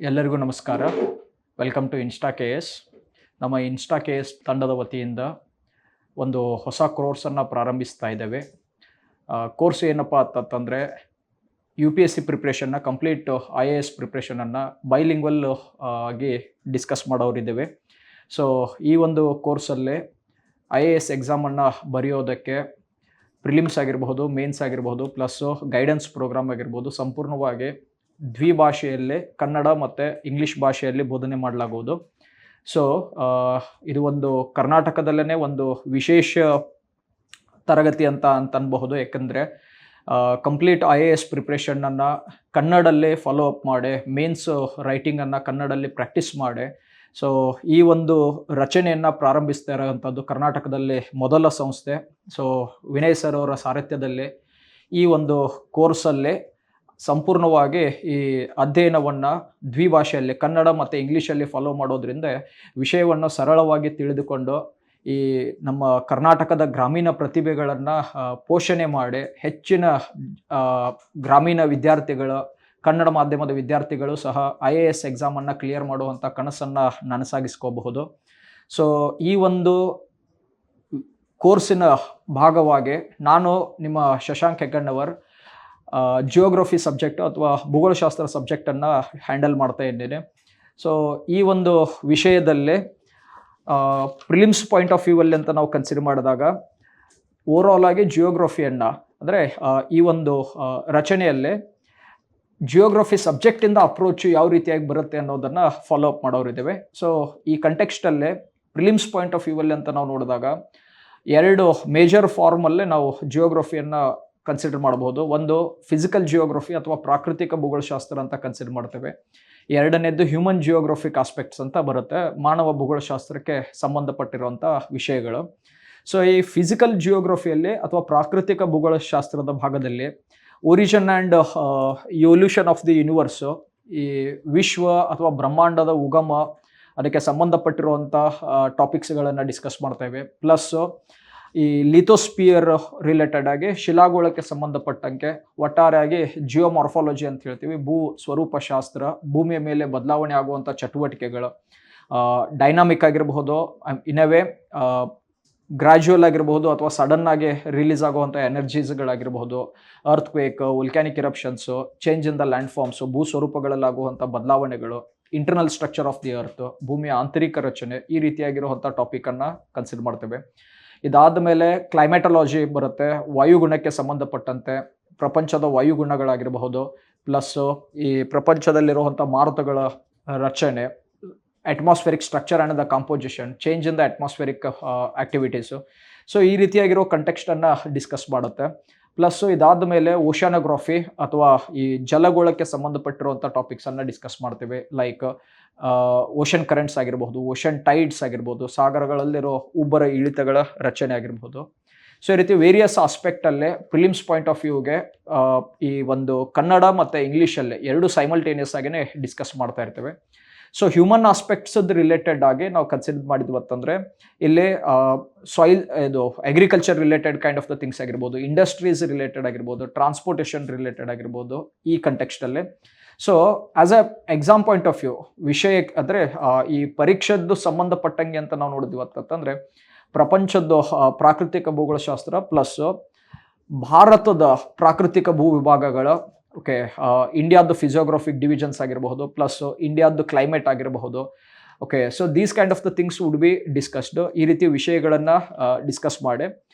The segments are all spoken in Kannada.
ಎಲ್ಲರಿಗೂ ನಮಸ್ಕಾರ. Welcome to insta K S. ನಮ್ಮ ಇನ್ಸ್ಟಾ ಕೆ ಎಸ್ ತಂಡದ ವತಿಯಿಂದ ಒಂದು ಹೊಸ ಕೋರ್ಸನ್ನು ಪ್ರಾರಂಭಿಸ್ತಾ ಇದ್ದೇವೆ. ಕೋರ್ಸ್ ಏನಪ್ಪ ಅಂತಂತಂದರೆ ಯು ಪಿ ಎಸ್ ಸಿ ಪ್ರಿಪ್ರೇಷನ್ನ ಕಂಪ್ಲೀಟ್ IAS ಪ್ರಿಪ್ರೇಷನನ್ನು ಬೈಲಿಂಗ್ವಲ್ ಆಗಿ ಡಿಸ್ಕಸ್ ಮಾಡೋರಿದ್ದೇವೆ. ಸೊ ಈ ಒಂದು ಕೋರ್ಸಲ್ಲೇ IAS ಎಕ್ಸಾಮನ್ನು ಬರೆಯೋದಕ್ಕೆ ಪ್ರಿಲಿಮ್ಸ್ ಆಗಿರಬಹುದು, ಮೇನ್ಸ್ ಆಗಿರಬಹುದು, ಪ್ಲಸ್ಸು ಗೈಡೆನ್ಸ್ ಪ್ರೋಗ್ರಾಮ್ ಆಗಿರ್ಬೋದು, ಸಂಪೂರ್ಣವಾಗಿ ದ್ವಿಭಾಷೆಯಲ್ಲೇ ಕನ್ನಡ ಮತ್ತು ಇಂಗ್ಲೀಷ್ ಭಾಷೆಯಲ್ಲಿ ಬೋಧನೆ ಮಾಡಲಾಗುವುದು. ಸೊ ಇದು ಒಂದು ಕರ್ನಾಟಕದಲ್ಲೇ ಒಂದು ವಿಶೇಷ ತರಗತಿ ಅಂತ ಅನ್ಬಹುದು. ಯಾಕಂದರೆ ಕಂಪ್ಲೀಟ್ IAS ಪ್ರಿಪ್ರೇಷನನ್ನು ಕನ್ನಡಲ್ಲೇ ಫಾಲೋ ಅಪ್ ಮಾಡಿ, ಮೇನ್ಸ್ ರೈಟಿಂಗನ್ನು ಕನ್ನಡಲ್ಲಿ ಪ್ರಾಕ್ಟೀಸ್ ಮಾಡಿ, ಸೊ ಈ ಒಂದು ರಚನೆಯನ್ನು ಪ್ರಾರಂಭಿಸ್ತಾ ಇರೋವಂಥದ್ದು ಕರ್ನಾಟಕದಲ್ಲಿ ಮೊದಲ ಸಂಸ್ಥೆ. ಸೊ ವಿನಯ್ ಸರ್ ಅವರ ಸಾರಥ್ಯದಲ್ಲಿ ಈ ಒಂದು ಕೋರ್ಸಲ್ಲೇ ಸಂಪೂರ್ಣವಾಗಿ ಈ ಅಧ್ಯಯನವನ್ನು ದ್ವಿಭಾಷೆಯಲ್ಲಿ ಕನ್ನಡ ಮತ್ತು ಇಂಗ್ಲೀಷಲ್ಲಿ ಫಾಲೋ ಮಾಡೋದ್ರಿಂದ ವಿಷಯವನ್ನು ಸರಳವಾಗಿ ತಿಳಿದುಕೊಂಡು ಈ ನಮ್ಮ ಕರ್ನಾಟಕದ ಗ್ರಾಮೀಣ ಪ್ರತಿಭೆಗಳನ್ನು ಪೋಷಣೆ ಮಾಡಿ ಹೆಚ್ಚಿನ ಗ್ರಾಮೀಣ ವಿದ್ಯಾರ್ಥಿಗಳು, ಕನ್ನಡ ಮಾಧ್ಯಮದ ವಿದ್ಯಾರ್ಥಿಗಳು ಸಹ IAS ಎಕ್ಸಾಮನ್ನು ಕ್ಲಿಯರ್ ಮಾಡುವಂಥ ಕನಸನ್ನು ನನಸಾಗಿಸ್ಕೋಬಹುದು. ಸೊ ಈ ಒಂದು ಕೋರ್ಸಿನ ಭಾಗವಾಗಿ ನಾನು ನಿಮ್ಮ ಶಶಾಂಕ್ ಹೆಗ್ಗಣ್ಣವರ್ ಜಿಯೋಗ್ರಫಿ ಸಬ್ಜೆಕ್ಟ್ ಅಥವಾ ಭೂಗೋಳಶಾಸ್ತ್ರ ಸಬ್ಜೆಕ್ಟನ್ನು ಹ್ಯಾಂಡಲ್ ಮಾಡ್ತಾ ಇದ್ದೇನೆ. ಸೊ ಈ ಒಂದು ವಿಷಯದಲ್ಲೇ ಪ್ರಿಲಿಮ್ಸ್ ಪಾಯಿಂಟ್ ಆಫ್ ವ್ಯೂವಲ್ಲಿ ಅಂತ ನಾವು ಕನ್ಸಿಡರ್ ಮಾಡಿದಾಗ ಓವರಾಲ್ ಆಗಿ ಜಿಯೋಗ್ರಫಿಯನ್ನು ಅಂದರೆ ಈ ಒಂದು ರಚನೆಯಲ್ಲೇ ಜಿಯೋಗ್ರಫಿ ಸಬ್ಜೆಕ್ಟಿಂದ ಅಪ್ರೋಚು ಯಾವ ರೀತಿಯಾಗಿ ಬರುತ್ತೆ ಅನ್ನೋದನ್ನು ಫಾಲೋ ಅಪ್ ಮಾಡೋರಿದ್ದೇವೆ. ಸೊ ಈ ಕಂಟೆಕ್ಸ್ಟಲ್ಲೇ ಪ್ರಿಲಿಮ್ಸ್ ಪಾಯಿಂಟ್ ಆಫ್ ವ್ಯೂವಲ್ಲಿ ಅಂತ ನಾವು ನೋಡಿದಾಗ ಎರಡು ಮೇಜರ್ ಫಾರ್ಮಲ್ಲೇ ನಾವು ಜಿಯೋಗ್ರಫಿಯನ್ನು ಕನ್ಸಿಡರ್ ಮಾಡಬಹುದು. ಒಂದು ಫಿಸಿಕಲ್ ಜಿಯೋಗ್ರಫಿ ಅಥವಾ ಪ್ರಾಕೃತಿಕ ಭೂಗೋಳಶಾಸ್ತ್ರ ಅಂತ ಕನ್ಸಿಡರ್ ಮಾಡ್ತೇವೆ. ಎರಡನೇದು ಹ್ಯೂಮನ್ ಜಿಯೋಗ್ರಫಿಕ್ ಆಸ್ಪೆಕ್ಟ್ಸ್ ಅಂತ ಬರುತ್ತೆ, ಮಾನವ ಭೂಗೋಳಶಾಸ್ತ್ರಕ್ಕೆ ಸಂಬಂಧಪಟ್ಟಿರುವಂಥ ವಿಷಯಗಳು. ಸೊ ಈ ಫಿಸಿಕಲ್ ಜಿಯೋಗ್ರಫಿಯಲ್ಲಿ ಅಥವಾ ಪ್ರಾಕೃತಿಕ ಭೂಗೋಳಶಾಸ್ತ್ರದ ಭಾಗದಲ್ಲಿ origin and evolution of the universe, ಈ ವಿಶ್ವ ಅಥವಾ ಬ್ರಹ್ಮಾಂಡದ ಉಗಮ, ಅದಕ್ಕೆ ಸಂಬಂಧಪಟ್ಟಿರುವಂಥ ಟಾಪಿಕ್ಸ್ಗಳನ್ನು ಡಿಸ್ಕಸ್ ಮಾಡ್ತೇವೆ. ಪ್ಲಸ್ಸು ಈ ಲಿಥೋಸ್ಪಿಯರ್ ರಿಲೇಟೆಡ್ ಆಗಿ ಶಿಲಾಗೋಳಕ್ಕೆ ಸಂಬಂಧಪಟ್ಟಂಗೆ ಒಟ್ಟಾರೆಯಾಗಿ ಜಿಯೋಮಾರ್ಫಾಲಜಿ ಅಂತ ಹೇಳ್ತೀವಿ, ಭೂ ಸ್ವರೂಪ ಶಾಸ್ತ್ರ, ಭೂಮಿಯ ಮೇಲೆ ಬದಲಾವಣೆ ಆಗುವಂಥ ಚಟುವಟಿಕೆಗಳು, ಡೈನಾಮಿಕ್ ಆಗಿರಬಹುದು, ಇನ್ ಎ ವೇ ಗ್ರ್ಯಾಜುವಲ್ ಆಗಿರಬಹುದು ಅಥವಾ ಸಡನ್ ಆಗಿ ರಿಲೀಸ್ ಆಗುವಂಥ ಎನರ್ಜೀಸ್ಗಳಾಗಿರಬಹುದು, earthquake, volcanic eruptions, change in the land forms, ಭೂ ಸ್ವರೂಪಗಳಲ್ಲಾಗುವಂಥ ಬದಲಾವಣೆಗಳು, internal structure of the earth, ಭೂಮಿಯ ಆಂತರಿಕ ರಚನೆ, ಈ ರೀತಿಯಾಗಿರುವಂಥ ಟಾಪಿಕನ್ನು ಕನ್ಸಿಡರ್ ಮಾಡ್ತೇವೆ. ಇದಾದ ಮೇಲೆ ಕ್ಲೈಮೆಟಾಲಜಿ ಬರುತ್ತೆ, ವಾಯುಗುಣಕ್ಕೆ ಸಂಬಂಧಪಟ್ಟಂತೆ ಪ್ರಪಂಚದ ವಾಯುಗುಣಗಳಾಗಿರಬಹುದು, ಪ್ಲಸ್ಸು ಈ ಪ್ರಪಂಚದಲ್ಲಿರುವಂಥ ಮಾರುತಗಳ ರಚನೆ, atmospheric structure and the composition, change in the atmospheric activities. So ಈ ರೀತಿಯಾಗಿರೋ ಕಂಟೆಕ್ಸ್ಟನ್ನು ಡಿಸ್ಕಸ್ ಮಾಡುತ್ತೆ. ಪ್ಲಸ್ಸು ಇದಾದ ಮೇಲೆ ಓಷಾನೋಗ್ರಫಿ ಅಥವಾ ಈ ಜಲಗೋಳಕ್ಕೆ ಸಂಬಂಧಪಟ್ಟಿರುವಂಥ ಟಾಪಿಕ್ಸನ್ನು ಡಿಸ್ಕಸ್ ಮಾಡ್ತೀವಿ. ಲೈಕ್ ಓಷನ್ ಕರೆಂಟ್ಸ್ ಆಗಿರ್ಬೋದು, ಓಷನ್ ಟೈಡ್ಸ್ ಆಗಿರ್ಬೋದು, ಸಾಗರಗಳಲ್ಲಿರೋ ಉಬ್ಬರ ಇಳಿತಗಳ ರಚನೆ ಆಗಿರ್ಬೋದು. ಸೊ ಈ ರೀತಿ ವೇರಿಯಸ್ ಆಸ್ಪೆಕ್ಟಲ್ಲೇ ಪ್ರಿಲಿಮ್ಸ್ ಪಾಯಿಂಟ್ ಆಫ್ ವ್ಯೂಗೆ ಈ ಒಂದು ಕನ್ನಡ ಮತ್ತು ಇಂಗ್ಲೀಷಲ್ಲೇ ಎರಡು ಸೈಮಲ್ಟೇನಿಯಸ್ ಆಗಿಯೇ ಡಿಸ್ಕಸ್ ಮಾಡ್ತಾ ಇರ್ತೇವೆ. ಸೊ ಹ್ಯೂಮನ್ ಆಸ್ಪೆಕ್ಟ್ಸದ್ದು ರಿಲೇಟೆಡ್ ಆಗಿ ನಾವು ಕನ್ಸಿಡರ್ ಮಾಡಿದ್ವಿ ಅಂತಂದರೆ ಇಲ್ಲಿ ಸಾಯಿಲ್, ಇದು agriculture related kind of the things ಆಗಿರ್ಬೋದು, ಇಂಡಸ್ಟ್ರೀಸ್ ರಿಲೇಟೆಡ್ ಆಗಿರ್ಬೋದು, ಟ್ರಾನ್ಸ್ಪೋರ್ಟೇಷನ್ ರಿಲೇಟೆಡ್ ಆಗಿರ್ಬೋದು ಈ ಕಂಟೆಕ್ಸ್ಟಲ್ಲೇ. So as a exam point of view ವಿಷಯಕ್ಕೆ ಅಂದರೆ ಈ ಪರೀಕ್ಷೆದ್ದು ಸಂಬಂಧಪಟ್ಟಂಗೆ ಅಂತ ನಾವು ನೋಡಿದ್ವಿ ಅಂತಂದರೆ ಪ್ರಪಂಚದ್ದು ಪ್ರಾಕೃತಿಕ ಭೂಗೋಳಶಾಸ್ತ್ರ ಪ್ಲಸ್ಸು ಭಾರತದ ಪ್ರಾಕೃತಿಕ ಭೂ ವಿಭಾಗಗಳ, ಓಕೆ, ಇಂಡಿಯಾದ್ದು ಫಿಸಿಯೋಗ್ರಫಿಕ್ ಡಿವಿಷನ್ಸ್ ಆಗಿರಬಹುದು, ಪ್ಲಸ್ ಇಂಡಿಯಾದ್ದು ಕ್ಲೈಮೇಟ್ ಆಗಿರಬಹುದು. Okay, so these kind of the things would be discussed. ಈ ರೀತಿ ವಿಷಯಗಳನ್ನು ಡಿಸ್ಕಸ್ ಮಾಡಿ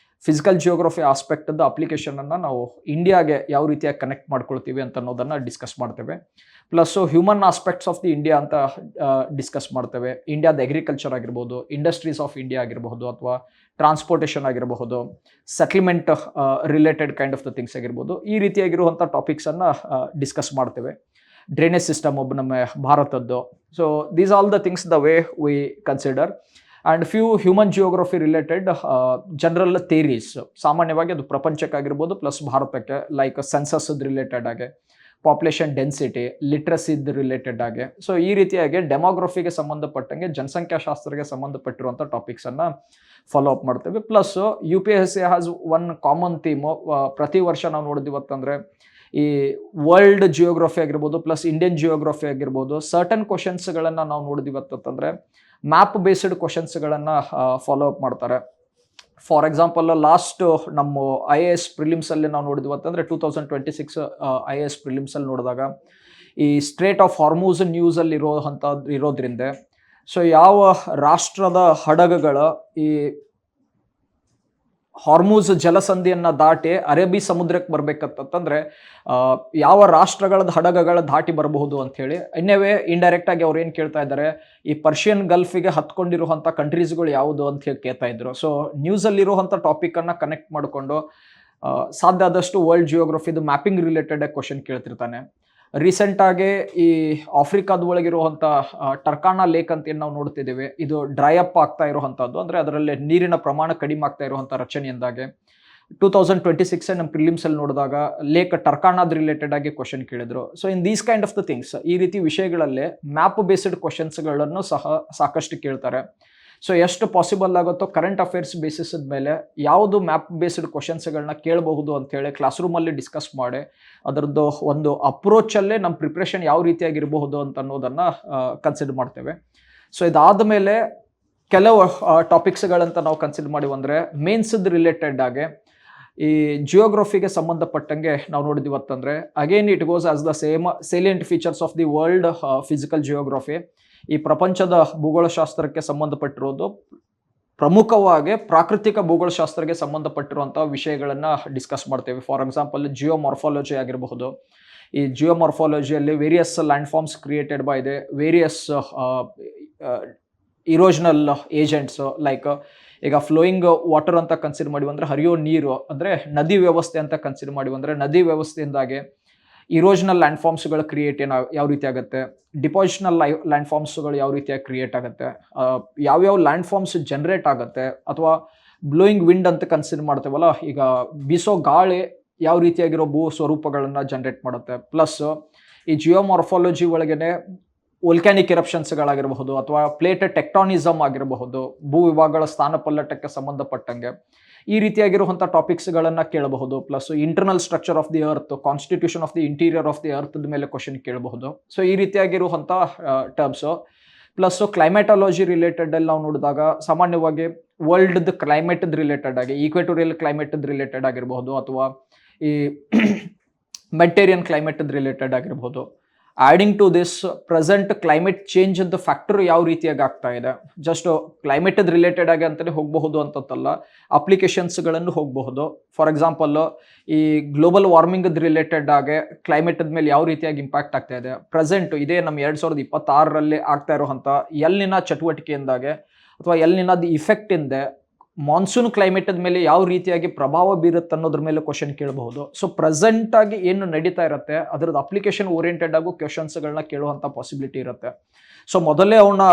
ಫಿಸಿಕಲ್ ಜಿಯೋಗ್ರಫಿ ಆಸ್ಪೆಕ್ಟದ್ದು ಅಪ್ಲಿಕೇಶನನ್ನು ನಾವು ಇಂಡಿಯಾಗೆ ಯಾವ ರೀತಿಯಾಗಿ ಕನೆಕ್ಟ್ ಮಾಡ್ಕೊಳ್ತೀವಿ ಅಂತ ಅನ್ನೋದನ್ನು ಡಿಸ್ಕಸ್ ಮಾಡ್ತೇವೆ. Plus human aspects of the India ಅಂತ ಡಿಸ್ಕಸ್ ಮಾಡ್ತೇವೆ. ಇಂಡಿಯಾದ ಅಗ್ರಿಕಲ್ಚರ್ ಆಗಿರ್ಬೋದು, ಇಂಡಸ್ಟ್ರೀಸ್ ಆಫ್ ಇಂಡಿಯಾ ಆಗಿರಬಹುದು, ಅಥವಾ ಟ್ರಾನ್ಸ್ಪೋರ್ಟೇಷನ್ ಆಗಿರಬಹುದು, settlement related kind of the things ಆಗಿರ್ಬೋದು, ಈ ರೀತಿಯಾಗಿರುವಂಥ ಟಾಪಿಕ್ಸನ್ನು ಡಿಸ್ಕಸ್ ಮಾಡ್ತೇವೆ. ಡ್ರೈನೇಜ್ ಸಿಸ್ಟಮ್ ಒಬ್ಬ ನಮ್ಮ ಭಾರತದ್ದು. So these all the things the way we consider. And few human geography related general theories, ಸಾಮಾನ್ಯವಾಗಿ ಅದು ಪ್ರಪಂಚಕ್ಕಾಗಿರ್ಬೋದು ಪ್ಲಸ್ ಭಾರತಕ್ಕೆ, ಲೈಕ್ ಸೆನ್ಸಸ್ದು ರಿಲೇಟೆಡ್ ಆಗಿ, ಪಾಪ್ಯುಲೇಷನ್ ಡೆನ್ಸಿಟಿ, ಲಿಟ್ರಸಿದ್ ರಿಲೇಟೆಡ್ ಆಗಿ. ಸೊ ಈ ರೀತಿಯಾಗಿ ಡೆಮೋಗ್ರಫಿಗೆ ಸಂಬಂಧಪಟ್ಟಂಗೆ, ಜನಸಂಖ್ಯಾಶಾಸ್ತ್ರಕ್ಕೆ ಸಂಬಂಧಪಟ್ಟಿರುವಂಥ ಟಾಪಿಕ್ಸನ್ನು ಫಾಲೋ ಅಪ್ ಮಾಡ್ತೇವೆ. Plus UPSC has one common theme. ಪ್ರತಿ ವರ್ಷ ನಾವು ನೋಡಿದ್ವಿ ಅಂತಂದರೆ ಈ ವರ್ಲ್ಡ್ ಜಿಯೋಗ್ರಫಿ ಆಗಿರ್ಬೋದು ಪ್ಲಸ್ ಇಂಡಿಯನ್ ಜಿಯೋಗ್ರಫಿ ಆಗಿರ್ಬೋದು ಸರ್ಟನ್ ಕ್ವಶನ್ಸ್ಗಳನ್ನು ನಾವು ನೋಡಿದ್ವಿ ಅಂತಂದ್ರೆ ಮ್ಯಾಪ್ ಬೇಸ್ಡ್ ಕ್ವಶನ್ಸ್ಗಳನ್ನು ಫಾಲೋ ಅಪ್ ಮಾಡ್ತಾರೆ. ಫಾರ್ ಎಕ್ಸಾಂಪಲ್ ಲಾಸ್ಟ್ ನಮ್ಮ IAS ಪ್ರಿಲಿಮ್ಸ್ ಅಲ್ಲಿ ನಾವು ನೋಡಿದ್ವಿ ಅಂತಂದ್ರೆ 2026 IAS ಪ್ರಿಲಿಮ್ಸ್ ಅಲ್ಲಿ ನೋಡಿದಾಗ ಈ ಸ್ಟ್ರೇಟ್ ಆಫ್ ಹಾರ್ಮೂಸ್ ನ್ಯೂಸ್ ಅಲ್ಲಿ ಇರೋದ್ರಿಂದ ಸೊ ಯಾವ ರಾಷ್ಟ್ರದ ಹಡಗುಗಳ ಈ ಹಾರ್ಮೂಸ್ ಜಲಸಂಧಿಯನ್ನ ದಾಟಿ ಅರೇಬಿ ಸಮುದ್ರಕ್ಕೆ ಬರ್ಬೇಕಂತಂದ್ರೆ ಯಾವ ರಾಷ್ಟ್ರಗಳ ಹಡಗುಗಳ ದಾಟಿ ಬರಬಹುದು ಅಂತ ಹೇಳಿ. ಇನ್ನವೇ ಇಂಡೈರೆಕ್ಟ್ ಆಗಿ ಅವ್ರು ಏನ್ ಕೇಳ್ತಾ ಇದ್ದಾರೆ, ಈ ಪರ್ಷಿಯನ್ ಗಲ್ಫಿಗೆ ಹತ್ಕೊಂಡಿರುವಂತ ಕಂಟ್ರೀಸ್ಗಳು ಯಾವುದು ಅಂತ ಹೇಳಿ ಕೇಳ್ತಾ ಇದ್ರು. ಸೊ ನ್ಯೂಸ್ ಅಲ್ಲಿ ಇರುವಂತ ಟಾಪಿಕ್ ಅನ್ನ ಕನೆಕ್ಟ್ ಮಾಡಿಕೊಂಡು ಸಾಧ್ಯ ಆದಷ್ಟು ವರ್ಲ್ಡ್ ಜಿಯೋಗ್ರಫಿದು ಮ್ಯಾಪಿಂಗ್ ರಿಲೇಟೆಡ್ ಕ್ವಶನ್ ಕೇಳ್ತಿರ್ತಾನೆ. ರೀಸೆಂಟ್ ಆಗಿ ಈ ಆಫ್ರಿಕಾದ ಒಳಗಿರುವಂತ ಟರ್ಕಾನಾ ಲೇಕ್ ಅಂತ ಏನ್ ನಾವು ನೋಡ್ತಿದ್ದೇವೆ, ಇದು ಡ್ರೈ ಅಪ್ ಆಗ್ತಾ ಇರುವಂತದ್ದು, ಅಂದ್ರೆ ಅದರಲ್ಲಿ ನೀರಿನ ಪ್ರಮಾಣ ಕಡಿಮೆ ಆಗ್ತಾ ಇರುವಂತ ರಚನೆಯಿಂದಾಗಿ 2026 ನಮ್ಮ ಪ್ರಿಲಿಮ್ಸ್ ಅಲ್ಲಿ ನೋಡಿದಾಗ ಲೇಕ್ ಟರ್ಕಾನಾದ್ ರಿಲೇಟೆಡ್ ಆಗಿ ಕ್ವಶನ್ ಕೇಳಿದ್ರು. So in these kind of the things, ಈ ರೀತಿ ವಿಷಯಗಳಲ್ಲಿ ಮ್ಯಾಪ್ ಬೇಸ್ಡ್ ಕ್ವಶನ್ಸ್ಗಳನ್ನು ಸಹ ಸಾಕಷ್ಟು ಕೇಳ್ತಾರೆ. ಸೊ ಎಷ್ಟು ಪಾಸಿಬಲ್ ಆಗುತ್ತೋ ಕರೆಂಟ್ ಅಫೇರ್ಸ್ ಬೇಸಿಸ್ ಮೇಲೆ ಯಾವುದು ಮ್ಯಾಪ್ ಬೇಸ್ಡ್ ಕ್ವಶನ್ಸ್ಗಳನ್ನ ಕೇಳಬಹುದು ಅಂತ ಹೇಳಿ ಕ್ಲಾಸ್ ರೂಮಲ್ಲಿ ಡಿಸ್ಕಸ್ ಮಾಡಿ ಅದರದ್ದು ಒಂದು ಅಪ್ರೋಚಲ್ಲೇ ನಮ್ಮ ಪ್ರಿಪ್ರೇಷನ್ ಯಾವ ರೀತಿಯಾಗಿರಬಹುದು ಅಂತ ಅನ್ನೋದನ್ನ ಕನ್ಸಿಡರ್ ಮಾಡ್ತೇವೆ. ಸೊ ಇದಾದ ಮೇಲೆ ಕೆಲವು ಟಾಪಿಕ್ಸ್ಗಳಂತ ನಾವು ಕನ್ಸಿಡರ್ ಮಾಡಿವಿ ಅಂದರೆ ಮೇನ್ಸ್ದು ರಿಲೇಟೆಡ್ ಆಗಿ ಈ ಜಿಯೋಗ್ರಫಿಗೆ ಸಂಬಂಧಪಟ್ಟಂಗೆ ನಾವು ನೋಡಿದ್ವಿ ಅಂತಂದ್ರೆ again it goes as the same salient features of the world physical geography. ಈ ಪ್ರಪಂಚದ ಭೂಗೋಳಶಾಸ್ತ್ರಕ್ಕೆ ಸಂಬಂಧಪಟ್ಟಿರೋದು ಪ್ರಮುಖವಾಗಿ ಪ್ರಾಕೃತಿಕ ಭೂಗೋಳಶಾಸ್ತ್ರಕ್ಕೆ ಸಂಬಂಧಪಟ್ಟಿರುವಂತಹ ವಿಷಯಗಳನ್ನ ಡಿಸ್ಕಸ್ ಮಾಡ್ತೇವೆ. ಫಾರ್ ಎಕ್ಸಾಂಪಲ್ ಜಿಯೋಮಾರ್ಫಾಲಜಿ ಆಗಿರಬಹುದು. ಈ ಜಿಯೋಮಾರ್ಫಾಲಜಿಯಲ್ಲಿ various land forms created by the various erosional agents, like ಈಗ ಫ್ಲೋಯಿಂಗ್ ವಾಟರ್ ಅಂತ ಕನ್ಸಿಡರ್ ಮಾಡಿವಿ ಅಂದ್ರೆ ಹರಿಯೋ ನೀರು ಅಂದ್ರೆ ನದಿ ವ್ಯವಸ್ಥೆ ಅಂತ ಕನ್ಸಿಡರ್ ಮಾಡಿವಿ ಅಂದ್ರೆ ನದಿ ವ್ಯವಸ್ಥೆಯಿಂದಾಗಿ ಇರೋಷನಲ್ ಲ್ಯಾಂಡ್ ಫಾರ್ಮ್ಸ್ಗಳು ಕ್ರಿಯೇಟ್ ಯಾವ ರೀತಿ ಆಗುತ್ತೆ, ಡಿಪಾಸಿಷನಲ್ ಲ್ಯಾಂಡ್ ಫಾರ್ಮ್ಸ್ಗಳು ಯಾವ ರೀತಿಯಾಗಿ ಕ್ರಿಯೇಟ್ ಆಗುತ್ತೆ, ಯಾವ್ಯಾವ ಲ್ಯಾಂಡ್ ಫಾರ್ಮ್ಸ್ ಜನರೇಟ್ ಆಗುತ್ತೆ, ಅಥವಾ ಬ್ಲೋಯಿಂಗ್ ವಿಂಡ್ ಅಂತ ಕನ್ಸಿಡರ್ ಮಾಡ್ತೇವಲ್ಲ, ಈಗ ಬೀಸೋ ಗಾಳಿ ಯಾವ ರೀತಿಯಾಗಿರೋ ಭೂ ಸ್ವರೂಪಗಳನ್ನ ಜನರೇಟ್ ಮಾಡುತ್ತೆ. ಪ್ಲಸ್ ಈ ಜಿಯೋಮಾರ್ಫಾಲಜಿ ಒಳಗೇನೆ ವೋಲ್ಕ್ಯಾನಿಕ್ ಎರಪ್ಷನ್ಸ್ಗಳಾಗಿರಬಹುದು ಅಥವಾ ಪ್ಲೇಟ್ ಟೆಕ್ಟಾನಿಸಮ್ ಆಗಿರಬಹುದು, ಭೂ ವಿಭಾಗಗಳ ಸ್ಥಾನಪಲ್ಲಟಕ್ಕೆ ಸಂಬಂಧಪಟ್ಟಂಗೆ ಈ ರೀತಿಯಾಗಿರುವಂಥ ಟಾಪಿಕ್ಸ್ಗಳನ್ನು ಕೇಳಬಹುದು. Plus internal structure of the earth, constitution of the interior of the earth ಮೇಲೆ ಕ್ವಶನ್ ಕೇಳಬಹುದು. ಸೊ ಈ ರೀತಿಯಾಗಿರುವಂಥ ಟರ್ಮ್ಸು. ಪ್ಲಸ್ ಕ್ಲೈಮೇಟಾಲಜಿ ರಿಲೇಟೆಡ್ ಅಲ್ಲಿ ನಾವು ನೋಡಿದಾಗ ಸಾಮಾನ್ಯವಾಗಿ ವರ್ಲ್ಡ್ ಕ್ಲೈಮೇಟ್ ರಿಲೇಟೆಡ್ ಆಗಿ ಈಕ್ವೆಟೋರಿಯಲ್ ಕ್ಲೈಮೇಟ್ ರಿಲೇಟೆಡ್ ಆಗಿರಬಹುದು ಅಥವಾ ಈ ಮೆಡಿಟೇರಿಯನ್ ಕ್ಲೈಮೇಟ್ ರಿಲೇಟೆಡ್ ಆಗಿರಬಹುದು. Adding to this present climate change ಅಂತ ಫ್ಯಾಕ್ಟರ್ ಯಾವ ರೀತಿಯಾಗಿ ಆಗ್ತಾ ಇದೆ, ಜಸ್ಟ್ ಕ್ಲೈಮೇಟ್ ರಿಲೇಟೆಡ್ ಆಗಿ ಅಂತಲೇ ಹೋಗಬಹುದು ಅಂತಲ್ಲ, ಅಪ್ಲಿಕೇಶನ್ಸ್ಗಳನ್ನು ಹೋಗಬಹುದು. ಫಾರ್ ಎಕ್ಸಾಂಪಲ್ ಈ ಗ್ಲೋಬಲ್ ವಾರ್ಮಿಂಗ್ ರಿಲೇಟೆಡ್ ಆಗಿ ಕ್ಲೈಮೇಟ್ ಮೇಲೆ ಯಾವ ರೀತಿಯಾಗಿ ಇಂಪ್ಯಾಕ್ಟ್ ಆಗ್ತಾ ಇದೆ, ಪ್ರೆಸೆಂಟ್ ಇದೇ ನಮ್ಮ 2026ರಲ್ಲಿ ಆಗ್ತಾ ಇರುವಂಥ ಎಲ್ನಿನ ಚಟುವಟಿಕೆಯಿಂದಾಗೆ ಅಥವಾ ಎಲ್ನಿನ ಇಫೆಕ್ಟ್ ಇಂದ ಮಾನ್ಸೂನ್ ಕ್ಲೈಮೇಟ್ ಮೇಲೆ ಯಾವ ರೀತಿಯಾಗಿ ಪ್ರಭಾವ ಬೀರುತ್ತೆ ಅನ್ನೋದ್ರ ಮೇಲೆ ಕ್ವಶನ್ ಕೇಳಬಹುದು. ಸೊ ಪ್ರೆಸೆಂಟ್ ಆಗಿ ಏನು ನಡೀತಾ ಇರುತ್ತೆ ಅದರದ್ದು ಅಪ್ಲಿಕೇಶನ್ ಓರಿಯೆಂಟೆಡ್ ಆಗು ಕ್ವಶನ್ಸ್ಗಳನ್ನ ಕೇಳುವಂಥ ಪಾಸಿಬಿಲಿಟಿ ಇರುತ್ತೆ. ಸೊ ಮೊದಲೇ ಅವನ್ನ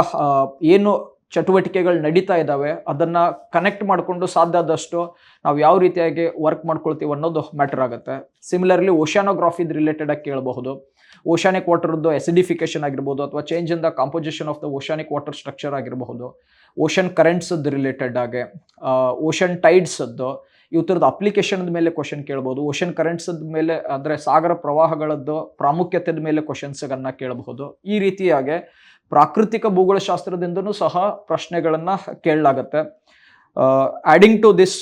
ಏನು ಚಟುವಟಿಕೆಗಳು ನಡೀತಾ ಇದ್ದಾವೆ ಅದನ್ನ ಕನೆಕ್ಟ್ ಮಾಡಿಕೊಂಡು ಸಾಧ್ಯ ಆದಷ್ಟು ನಾವು ಯಾವ ರೀತಿಯಾಗಿ ವರ್ಕ್ ಮಾಡ್ಕೊಳ್ತೀವಿ ಅನ್ನೋದು ಮ್ಯಾಟರ್ ಆಗುತ್ತೆ. ಸಿಮಿಲರ್ಲಿ ಓಷಾನೋಗ್ರಾಫಿ ರಿಲೇಟೆಡ್ ಆಗಿ ಕೇಳಬಹುದು. ಓಷಾನಿಕ್ ವಾಟರ್ದು ಎಸಿಡಿಫಿಕೇಶನ್ ಆಗಿರ್ಬೋದು ಅಥವಾ change in the composition of the oceanic water structure ಆಗಿರಬಹುದು. ಓಷನ್ ಕರೆಂಟ್ಸ್ ರಿಲೇಟೆಡ್ ಆಗಿ ಓಷನ್ ಟೈಡ್ಸ್ ಇವತ್ತರದ ಅಪ್ಲಿಕೇಶನ್ ಮೇಲೆ ಕ್ವಶನ್ ಕೇಳಬಹುದು. ಓಷನ್ ಕರೆಂಟ್ಸ್ ಮೇಲೆ ಅಂದ್ರೆ ಸಾಗರ ಪ್ರವಾಹಗಳದ್ದು ಪ್ರಾಮುಖ್ಯತೆ ಮೇಲೆ ಕ್ವಶನ್ಸ್ಗಳನ್ನ ಕೇಳಬಹುದು. ಈ ರೀತಿಯಾಗಿ ಪ್ರಾಕೃತಿಕ ಭೂಗೋಳಶಾಸ್ತ್ರದಿಂದನೂ ಸಹ ಪ್ರಶ್ನೆಗಳನ್ನ ಕೇಳಲಾಗತ್ತೆ. ಆಡಿಂಗ್ ಟು ದಿಸ್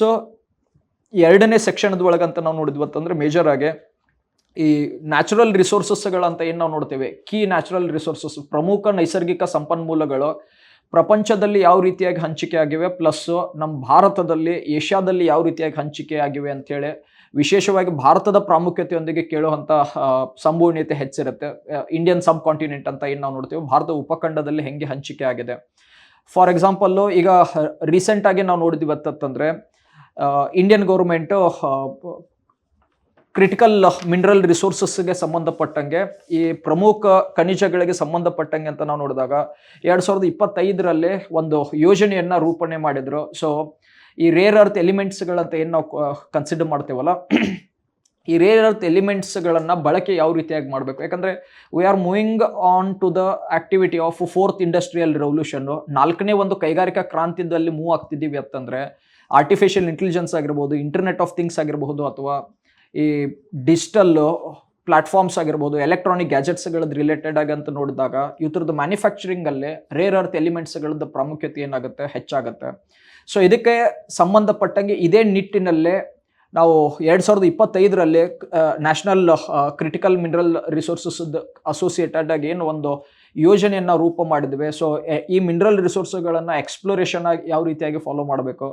ಎರಡನೇ ಸೆಕ್ಷನ್ದ ಒಳಗಂತ ನಾವು ನೋಡಿದ್ವಿ ಅಂತಂದ್ರೆ ಮೇಜರ್ ಆಗಿ ಈ ನ್ಯಾಚುರಲ್ ರಿಸೋರ್ಸಸ್ಗಳಂತ ಏನು ನಾವು ನೋಡ್ತೇವೆ, ಕೀ ನ್ಯಾಚುರಲ್ ರಿಸೋರ್ಸಸ್ ಪ್ರಮುಖ ನೈಸರ್ಗಿಕ ಸಂಪನ್ಮೂಲಗಳು ಪ್ರಪಂಚದಲ್ಲಿ ಯಾವ ರೀತಿಯಾಗಿ ಹಂಚಿಕೆ ಆಗಿವೆ, ಪ್ಲಸ್ ನಮ್ಮ ಭಾರತದಲ್ಲಿ ಏಷ್ಯಾದಲ್ಲಿ ಯಾವ ರೀತಿಯಾಗಿ ಹಂಚಿಕೆ ಆಗಿವೆ ಅಂತೇಳಿ ವಿಶೇಷವಾಗಿ ಭಾರತದ ಪ್ರಾಮುಖ್ಯತೆಯೊಂದಿಗೆ ಕೇಳುವಂಥ ಸಂಭವನೀಯತೆ ಹೆಚ್ಚಿರುತ್ತೆ. ಇಂಡಿಯನ್ ಸಬ್ ಕಾಂಟಿನೆಂಟ್ ಅಂತ ಏನು ನಾವು ನೋಡ್ತೇವೆ, ಭಾರತ ಉಪಖಂಡದಲ್ಲಿ ಹೆಂಗೆ ಹಂಚಿಕೆ ಆಗಿದೆ. ಫಾರ್ ಎಕ್ಸಾಂಪಲ್ಲು ಈಗ ರೀಸೆಂಟ್ ಆಗಿ ನಾವು ನೋಡಿದ್ವಿ ಅಂತಂದ್ರೆ ಇಂಡಿಯನ್ ಗೌರ್ಮೆಂಟು ಕ್ರಿಟಿಕಲ್ ಮಿನರಲ್ ರಿಸೋರ್ಸಸ್ಗೆ ಸಂಬಂಧಪಟ್ಟಂಗೆ ಈ ಪ್ರಮುಖ ಖನಿಜಗಳಿಗೆ ಸಂಬಂಧಪಟ್ಟಂಗೆ ಅಂತ ನಾವು ನೋಡಿದಾಗ 2025ರಲ್ಲಿ ಒಂದು ಯೋಜನೆಯನ್ನ ರೂಪಣೆ ಮಾಡಿದ್ರು. ಸೊ ಈ ರೇರ್ ಅರ್ತ್ ಎಲಿಮೆಂಟ್ಸ್ಗಳಂತ ಏನು ನಾವು ಕನ್ಸಿಡರ್ ಮಾಡ್ತೇವಲ್ಲ, ಈ ರೇರ್ ಅರ್ತ್ ಎಲಿಮೆಂಟ್ಸ್ಗಳನ್ನ ಬಳಕೆ ಯಾವ ರೀತಿಯಾಗಿ ಮಾಡಬೇಕು, ಯಾಕಂದ್ರೆ we are moving on to the activity of 4th industrial revolution, 4ನೇ ಒಂದು ಕೈಗಾರಿಕಾ ಕ್ರಾಂತಿಯಲ್ಲಿ ಮೂವ್ ಆಗ್ತಿದ್ದೀವಿ ಅಂತಂದ್ರೆ ಆರ್ಟಿಫಿಷಿಯಲ್ ಇಂಟೆಲಿಜೆನ್ಸ್ ಆಗಿರ್ಬೋದು, ಇಂಟರ್ನೆಟ್ ಆಫ್ ಥಿಂಗ್ಸ್ ಆಗಿರಬಹುದು ಅಥವಾ ಈ ಡಿಜಿಟಲ್ ಪ್ಲಾಟ್ಫಾರ್ಮ್ಸ್ ಆಗಿರ್ಬೋದು, ಎಲೆಕ್ಟ್ರಾನಿಕ್ ಗ್ಯಾಜೆಟ್ಸ್ಗಳದ್ದು ರಿಲೇಟೆಡ್ ಆಗಿ ಅಂತ ನೋಡಿದಾಗ ಇವ್ರದ್ದು ಮ್ಯಾನುಫ್ಯಾಕ್ಚರಿಂಗಲ್ಲೇ ರೇರ್ ಅರ್ತ್ ಎಲಿಮೆಂಟ್ಸ್ಗಳದ್ದು ಪ್ರಾಮುಖ್ಯತೆ ಏನಾಗುತ್ತೆ, ಹೆಚ್ಚಾಗುತ್ತೆ. ಸೊ ಇದಕ್ಕೆ ಸಂಬಂಧಪಟ್ಟಂಗೆ ಇದೇ ನಿಟ್ಟಿನಲ್ಲೇ ನಾವು 2025ರಲ್ಲಿ national critical mineral resources associated ಆಗಿ ಏನು ಒಂದು ಯೋಜನೆಯನ್ನು ರೂಪ ಮಾಡಿದ್ವಿ. ಸೊ ಈ ಮಿನರಲ್ ರಿಸೋರ್ಸ್ಗಳನ್ನು ಎಕ್ಸ್ಪ್ಲೋರೇಷನ್ ಆಗಿ ಯಾವ ರೀತಿಯಾಗಿ ಫಾಲೋ ಮಾಡಬೇಕು,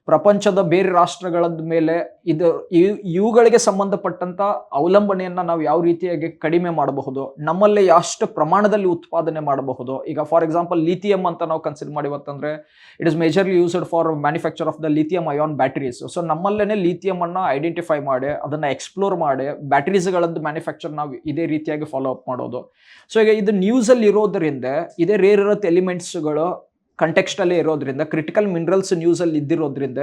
ಪ್ರಪಂಚದ ಬೇರೆ ರಾಷ್ಟ್ರಗಳ ಮೇಲೆ ಇವುಗಳಿಗೆ ಸಂಬಂಧಪಟ್ಟಂತ ಅವಲಂಬನೆಯನ್ನು ನಾವು ಯಾವ ರೀತಿಯಾಗಿ ಕಡಿಮೆ ಮಾಡಬಹುದು, ನಮ್ಮಲ್ಲಿ ಎಷ್ಟು ಪ್ರಮಾಣದಲ್ಲಿ ಉತ್ಪಾದನೆ ಮಾಡಬಹುದು. ಈಗ ಫಾರ್ ಎಕ್ಸಾಂಪಲ್ ಲಿಥಿಯಂ ಅಂತ ನಾವು ಕನ್ಸಿಡರ್ ಮಾಡಿವತ್ತಂದ್ರೆ it is majorly used for manufacture of the lithium ion batteries. So ನಮ್ಮಲ್ಲೇನೆ ಲಿಥಿಯಂ ಅನ್ನ ಐಡೆಂಟಿಫೈ ಮಾಡಿ ಅದನ್ನ ಎಕ್ಸ್ಪ್ಲೋರ್ ಮಾಡಿ ಬ್ಯಾಟರೀಸ್ಗಳದ್ದು ಮ್ಯಾನುಫ್ಯಾಕ್ಚರ್ ನಾವು ಇದೇ ರೀತಿಯಾಗಿ ಫಾಲೋ ಅಪ್ ಮಾಡೋದು. ಸೊ ಈಗ ಇದು ನ್ಯೂಸಲ್ಲಿ ಇರೋದ್ರಿಂದ ಇದೇ ರೇರ್ ಅರ್ತ್ ಎಲಿಮೆಂಟ್ಸ್ಗಳು ಕಂಟೆಕ್ಸ್ಟಲ್ಲೇ ಇರೋದ್ರಿಂದ, ಕ್ರಿಟಿಕಲ್ ಮಿನರಲ್ಸ್ ನ್ಯೂಸಲ್ಲಿ ಇದ್ದಿರೋದ್ರಿಂದ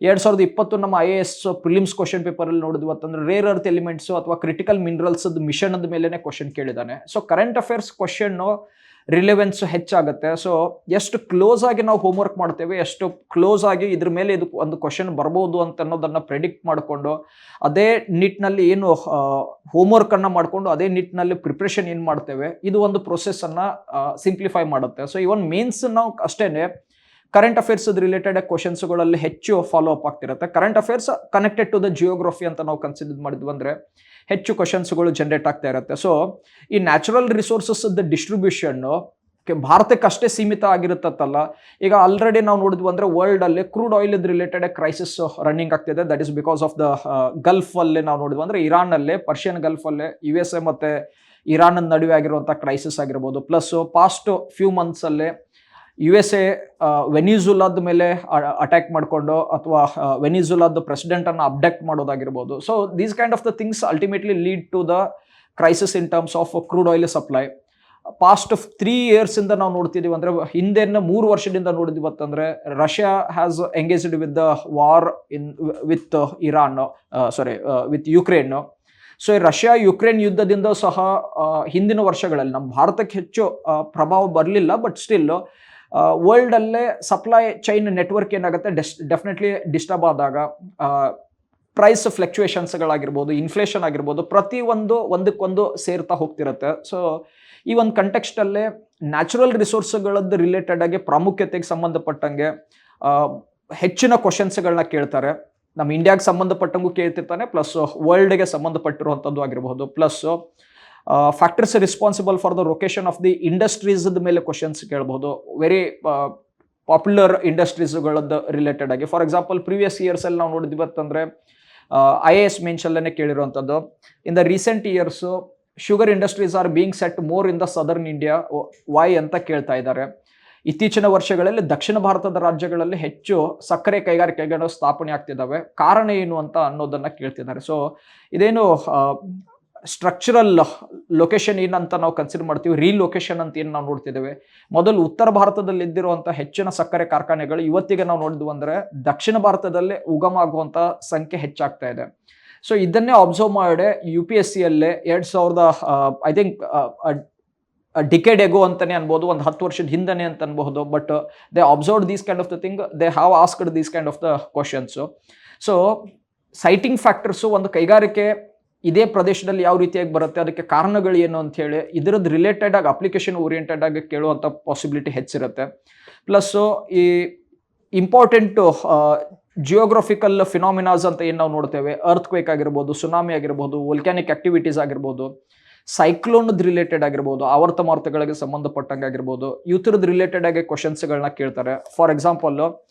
2020 ನಮ್ಮ IAS ಪ್ರಿಲಿಮ್ಸ್ ಕ್ವಶನ್ ಪೇಪರಲ್ಲಿ ನೋಡಿದ್ವಿ ಅಂತಂದ್ರೆ ರೇರ್ ಅರ್ತ್ ಎಲಿಮೆಂಟ್ಸ್ ಅಥವಾ ಕ್ರಿಟಿಕಲ್ ಮಿನರಲ್ಸ್ ಮಿಷನ್ ಮೇಲೆ ಕ್ವಶನ್ ಕೇಳಿದ್ದಾನೆ. So current affairs question relevance ಹೆಚ್ಚಾಗುತ್ತೆ. ಸೊ ಎಷ್ಟು ಕ್ಲೋಸ್ ಆಗಿ ನಾವು ಹೋಮ್ವರ್ಕ್ ಮಾಡ್ತೇವೆ, ಎಷ್ಟು ಕ್ಲೋಸ್ ಆಗಿ ಇದ್ರ ಮೇಲೆ ಇದು ಒಂದು ಕ್ವಶನ್ ಬರ್ಬೋದು ಅಂತ ಅನ್ನೋದನ್ನ ಪ್ರೆಡಿಕ್ಟ್ ಮಾಡಿಕೊಂಡು ಅದೇ ನಿಟ್ಟಿನಲ್ಲಿ ಏನು ಹೋಮ್ವರ್ಕ್ ಅನ್ನ ಮಾಡಿಕೊಂಡು ಅದೇ ನಿಟ್ಟಿನಲ್ಲಿ ಪ್ರಿಪ್ರೇಷನ್ ಏನು ಮಾಡ್ತೇವೆ, ಇದು ಒಂದು ಪ್ರೊಸೆಸ್ ಅನ್ನ ಸಿಂಪ್ಲಿಫೈ ಮಾಡುತ್ತೆ. ಸೊ ಇವನ್ ಮೇನ್ಸ್ ನಾವು ಅಷ್ಟೇನೆ ಕರೆಂಟ್ ಅಫೇರ್ಸ್ ರಿಲೇಟೆಡ್ ಕ್ವಶನ್ಸ್ಗಳಲ್ಲಿ ಹೆಚ್ಚು ಫಾಲೋ ಅಪ್ ಆಗ್ತಿರುತ್ತೆ. Current affairs connected to the geography ಅಂತ ನಾವು ಕನ್ಸಿಡರ್ ಮಾಡಿದ್ವಿ ಅಂದ್ರೆ ಹೆಚ್ಚು ಕ್ವಶನ್ಸ್ಗಳು ಜನರೇಟ್ ಆಗ್ತಾ ಇರುತ್ತೆ. ಸೊ ಈ ನ್ಯಾಚುರಲ್ ರಿಸೋರ್ಸಸ್ ಡಿಸ್ಟ್ರಿಬ್ಯೂಷನ್ ಭಾರತಕ್ಕೆ ಅಷ್ಟೇ ಸೀಮಿತ ಆಗಿರುತ್ತಲ್ಲ. ಈಗ ಆಲ್ರೆಡಿ ನಾವು ನೋಡಿದ್ವಿ ಅಂದ್ರೆ ವರ್ಲ್ಡ್ ಅಲ್ಲಿ crude oil related crisis running ಆಗ್ತಿದೆ. That is because of the gulf ಅಲ್ಲಿ ನಾವು ನೋಡಿದ್ವಿ ಅಂದ್ರೆ ಇರಾನ್ ಅಲ್ಲೇ, ಪರ್ಷಿಯನ್ ಗಲ್ಫ್ ಅಲ್ಲೇ USA ಮತ್ತೆ ಇರಾನ್ ನಡುವೆ ಆಗಿರುವಂತಹ ಕ್ರೈಸಿಸ್ ಆಗಿರ್ಬೋದು. ಪ್ಲಸ್ ಪಾಸ್ಟ್ ಫ್ಯೂ ಮಂತ್ಸ್ ಅಲ್ಲೇ USA ವೆನಿಜುಲಾದ ಮೇಲೆ ಅಟ್ಯಾಕ್ ಮಾಡಿಕೊಂಡು ಅಥವಾ ವೆನಿಜುಲಾದ ಪ್ರೆಸಿಡೆಂಟ್ ಅನ್ನು ಅಬ್ಡಕ್ಟ್ ಮಾಡೋದಾಗಿರ್ಬೋದು. So these kind of the things ultimately lead to the crisis in terms of crude oil supply. Past 3 years ಇಂದ ನಾವು ನೋಡ್ತಿದೀವಿ ಅಂದ್ರೆ, ಹಿಂದೆನ 3 ವರ್ಷದಿಂದ ನೋಡಿದ್ವಿ ಅಂತಂದ್ರೆ Russia has engaged with the war with Iran, with Ukraine. So Russia Ukraine ಯುದ್ಧದಿಂದ ಸಹ ಹಿಂದಿನ ವರ್ಷಗಳಲ್ಲಿ ನಮ್ಮ ಭಾರತಕ್ಕೆ ಹೆಚ್ಚು ಪ್ರಭಾವ ಬರಲಿಲ್ಲ. ಬಟ್ ಸ್ಟಿಲ್ ವರ್ಲ್ಡ್ ಅಲ್ಲೇ ಸಪ್ಲೈ ಚೈನ್ ನೆಟ್ವರ್ಕ್ ಏನಾಗುತ್ತೆ ಡೆಫಿನೆಟ್ಲಿ ಡಿಸ್ಟರ್ಬ್ ಆದಾಗ ಪ್ರೈಸ್ ಫ್ಲಕ್ಚುಯೇಷನ್ಸ್ಗಳಾಗಿರ್ಬೋದು, ಇನ್ಫ್ಲೇಷನ್ ಆಗಿರ್ಬೋದು, ಪ್ರತಿಯೊಂದು ಒಂದಕ್ಕೊಂದು ಸೇರ್ತಾ ಹೋಗ್ತಿರುತ್ತೆ. ಸೊ ಈ ಒಂದು ಕಂಟೆಕ್ಸ್ಟಲ್ಲೇ ನ್ಯಾಚುರಲ್ ರಿಸೋರ್ಸ್ಗಳದ್ದು ರಿಲೇಟೆಡ್ ಆಗಿ ಪ್ರಾಮುಖ್ಯತೆಗೆ ಸಂಬಂಧಪಟ್ಟಂಗೆ ಹೆಚ್ಚಿನ ಕ್ವಶನ್ಸ್ಗಳನ್ನ ಕೇಳ್ತಾರೆ. ನಮ್ಮ ಇಂಡಿಯಾಗೆ ಸಂಬಂಧಪಟ್ಟಂಗೂ ಕೇಳ್ತಿರ್ತಾನೆ, ಪ್ಲಸ್ ವರ್ಲ್ಡ್ಗೆ ಸಂಬಂಧಪಟ್ಟಿರುವಂಥದ್ದು ಆಗಿರಬಹುದು. Plus factors responsible for the location of the industries ಮೇಲೆ ಕ್ವಶನ್ಸ್ ಕೇಳಬಹುದು. ವೆರಿ ಪಾಪ್ಯುಲರ್ ಇಂಡಸ್ಟ್ರೀಸ್ಗಳದ್ದು ರಿಲೇಟೆಡ್ ಆಗಿ. ಫಾರ್ ಎಕ್ಸಾಂಪಲ್ ಪ್ರೀವಿಯಸ್ ಇಯರ್ಸ್ ಅಲ್ಲಿ ನಾವು ನೋಡಿದ್ವಿ ಅಂತಂದ್ರೆ IAS ಮೇನ್ಸ್ ಅಲ್ಲೇ ಕೇಳಿರುವಂಥದ್ದು. In the recent years sugar industries are being set more in the southern India, why ಅಂತ ಕೇಳ್ತಾ ಇದ್ದಾರೆ. ಇತ್ತೀಚಿನ ವರ್ಷಗಳಲ್ಲಿ ದಕ್ಷಿಣ ಭಾರತದ ರಾಜ್ಯಗಳಲ್ಲಿ ಹೆಚ್ಚು ಸಕ್ಕರೆ ಕೈಗಾರಿಕೆಗಳು ಸ್ಥಾಪನೆ ಆಗ್ತಿದ್ದಾವೆ. ಕಾರಣ ಏನು ಅಂತ ಅನ್ನೋದನ್ನ ಕೇಳ್ತಿದ್ದಾರೆ. ಸೊ ಇದೇನು ಸ್ಟ್ರಕ್ಚರಲ್ ಲೊಕೇಶನ್ ಏನಂತ ನಾವು ಕನ್ಸಿಡರ್ ಮಾಡ್ತೀವಿ, ರೀಲೊಕೇಶನ್ ಅಂತ ಏನು ನಾವು ನೋಡ್ತಿದ್ದೇವೆ. ಮೊದಲು ಉತ್ತರ ಭಾರತದಲ್ಲಿ ಇದ್ದಿರುವಂಥ ಹೆಚ್ಚಿನ ಸಕ್ಕರೆ ಕಾರ್ಖಾನೆಗಳು ಇವತ್ತಿಗೆ ನಾವು ನೋಡಿದ್ವು ಅಂದ್ರೆ ದಕ್ಷಿಣ ಭಾರತದಲ್ಲೇ ಉಗಮ ಆಗುವಂಥ ಸಂಖ್ಯೆ ಹೆಚ್ಚಾಗ್ತಾ ಇದೆ. ಸೊ ಇದನ್ನೇ ಅಬ್ಸರ್ವ್ ಮಾಡಿ UPSC ಅಲ್ಲೇ 2000 ಐ ಥಿಂಕ್ ಡಿಕೆಡ್ ಎಗೋ ಅಂತಾನೆ ಅನ್ಬೋದು, ಒಂದು 10 ವರ್ಷದ ಹಿಂದನೆ ಅಂತ ಅನ್ಬಹುದು. But they observe these kind of the thing, they have asked these kind of the questions. So citing factors ಒಂದು ಕೈಗಾರಿಕೆ ಇದೇ ಪ್ರದೇಶದಲ್ಲಿ ಯಾವ ರೀತಿಯಾಗಿ ಬರುತ್ತೆ, ಅದಕ್ಕೆ ಕಾರಣಗಳು ಏನು ಅಂತ ಹೇಳಿ ಇದರದ್ದು ರಿಲೇಟೆಡ್ ಆಗಿ ಅಪ್ಲಿಕೇಶನ್ ಓರಿಯೆಂಟೆಡ್ ಆಗಿ ಕೇಳುವಂಥ ಪಾಸಿಬಿಲಿಟಿ ಹೆಚ್ಚಿರುತ್ತೆ. ಪ್ಲಸ್ ಈ ಇಂಪಾರ್ಟೆಂಟ್ ಜಿಯೋಗ್ರಫಿಕಲ್ ಫಿನಾಮಿನಾಸ್ ಅಂತ ಏನು ನಾವು ನೋಡ್ತೇವೆ, ಅರ್ತ್ ಕ್ವೇಕ್ ಆಗಿರ್ಬೋದು, ಸುನಾಮಿ ಆಗಿರ್ಬೋದು, ವೋಲ್ಕ್ಯಾನಿಕ್ ಆಕ್ಟಿವಿಟೀಸ್ ಆಗಿರ್ಬೋದು, ಸೈಕ್ಲೋನ್ ರಿಲೇಟೆಡ್ ಆಗಿರ್ಬೋದು, ಆವರ್ತ ಮಾರುತಗಳಿಗೆ ಸಂಬಂಧಪಟ್ಟಂಗೆ ಆಗಿರ್ಬೋದು, ಯೂಥರದ್ದು ರಿಲೇಟೆಡ್ ಆಗಿ ಕ್ವಶನ್ಸ್ಗಳನ್ನ ಕೇಳ್ತಾರೆ. For example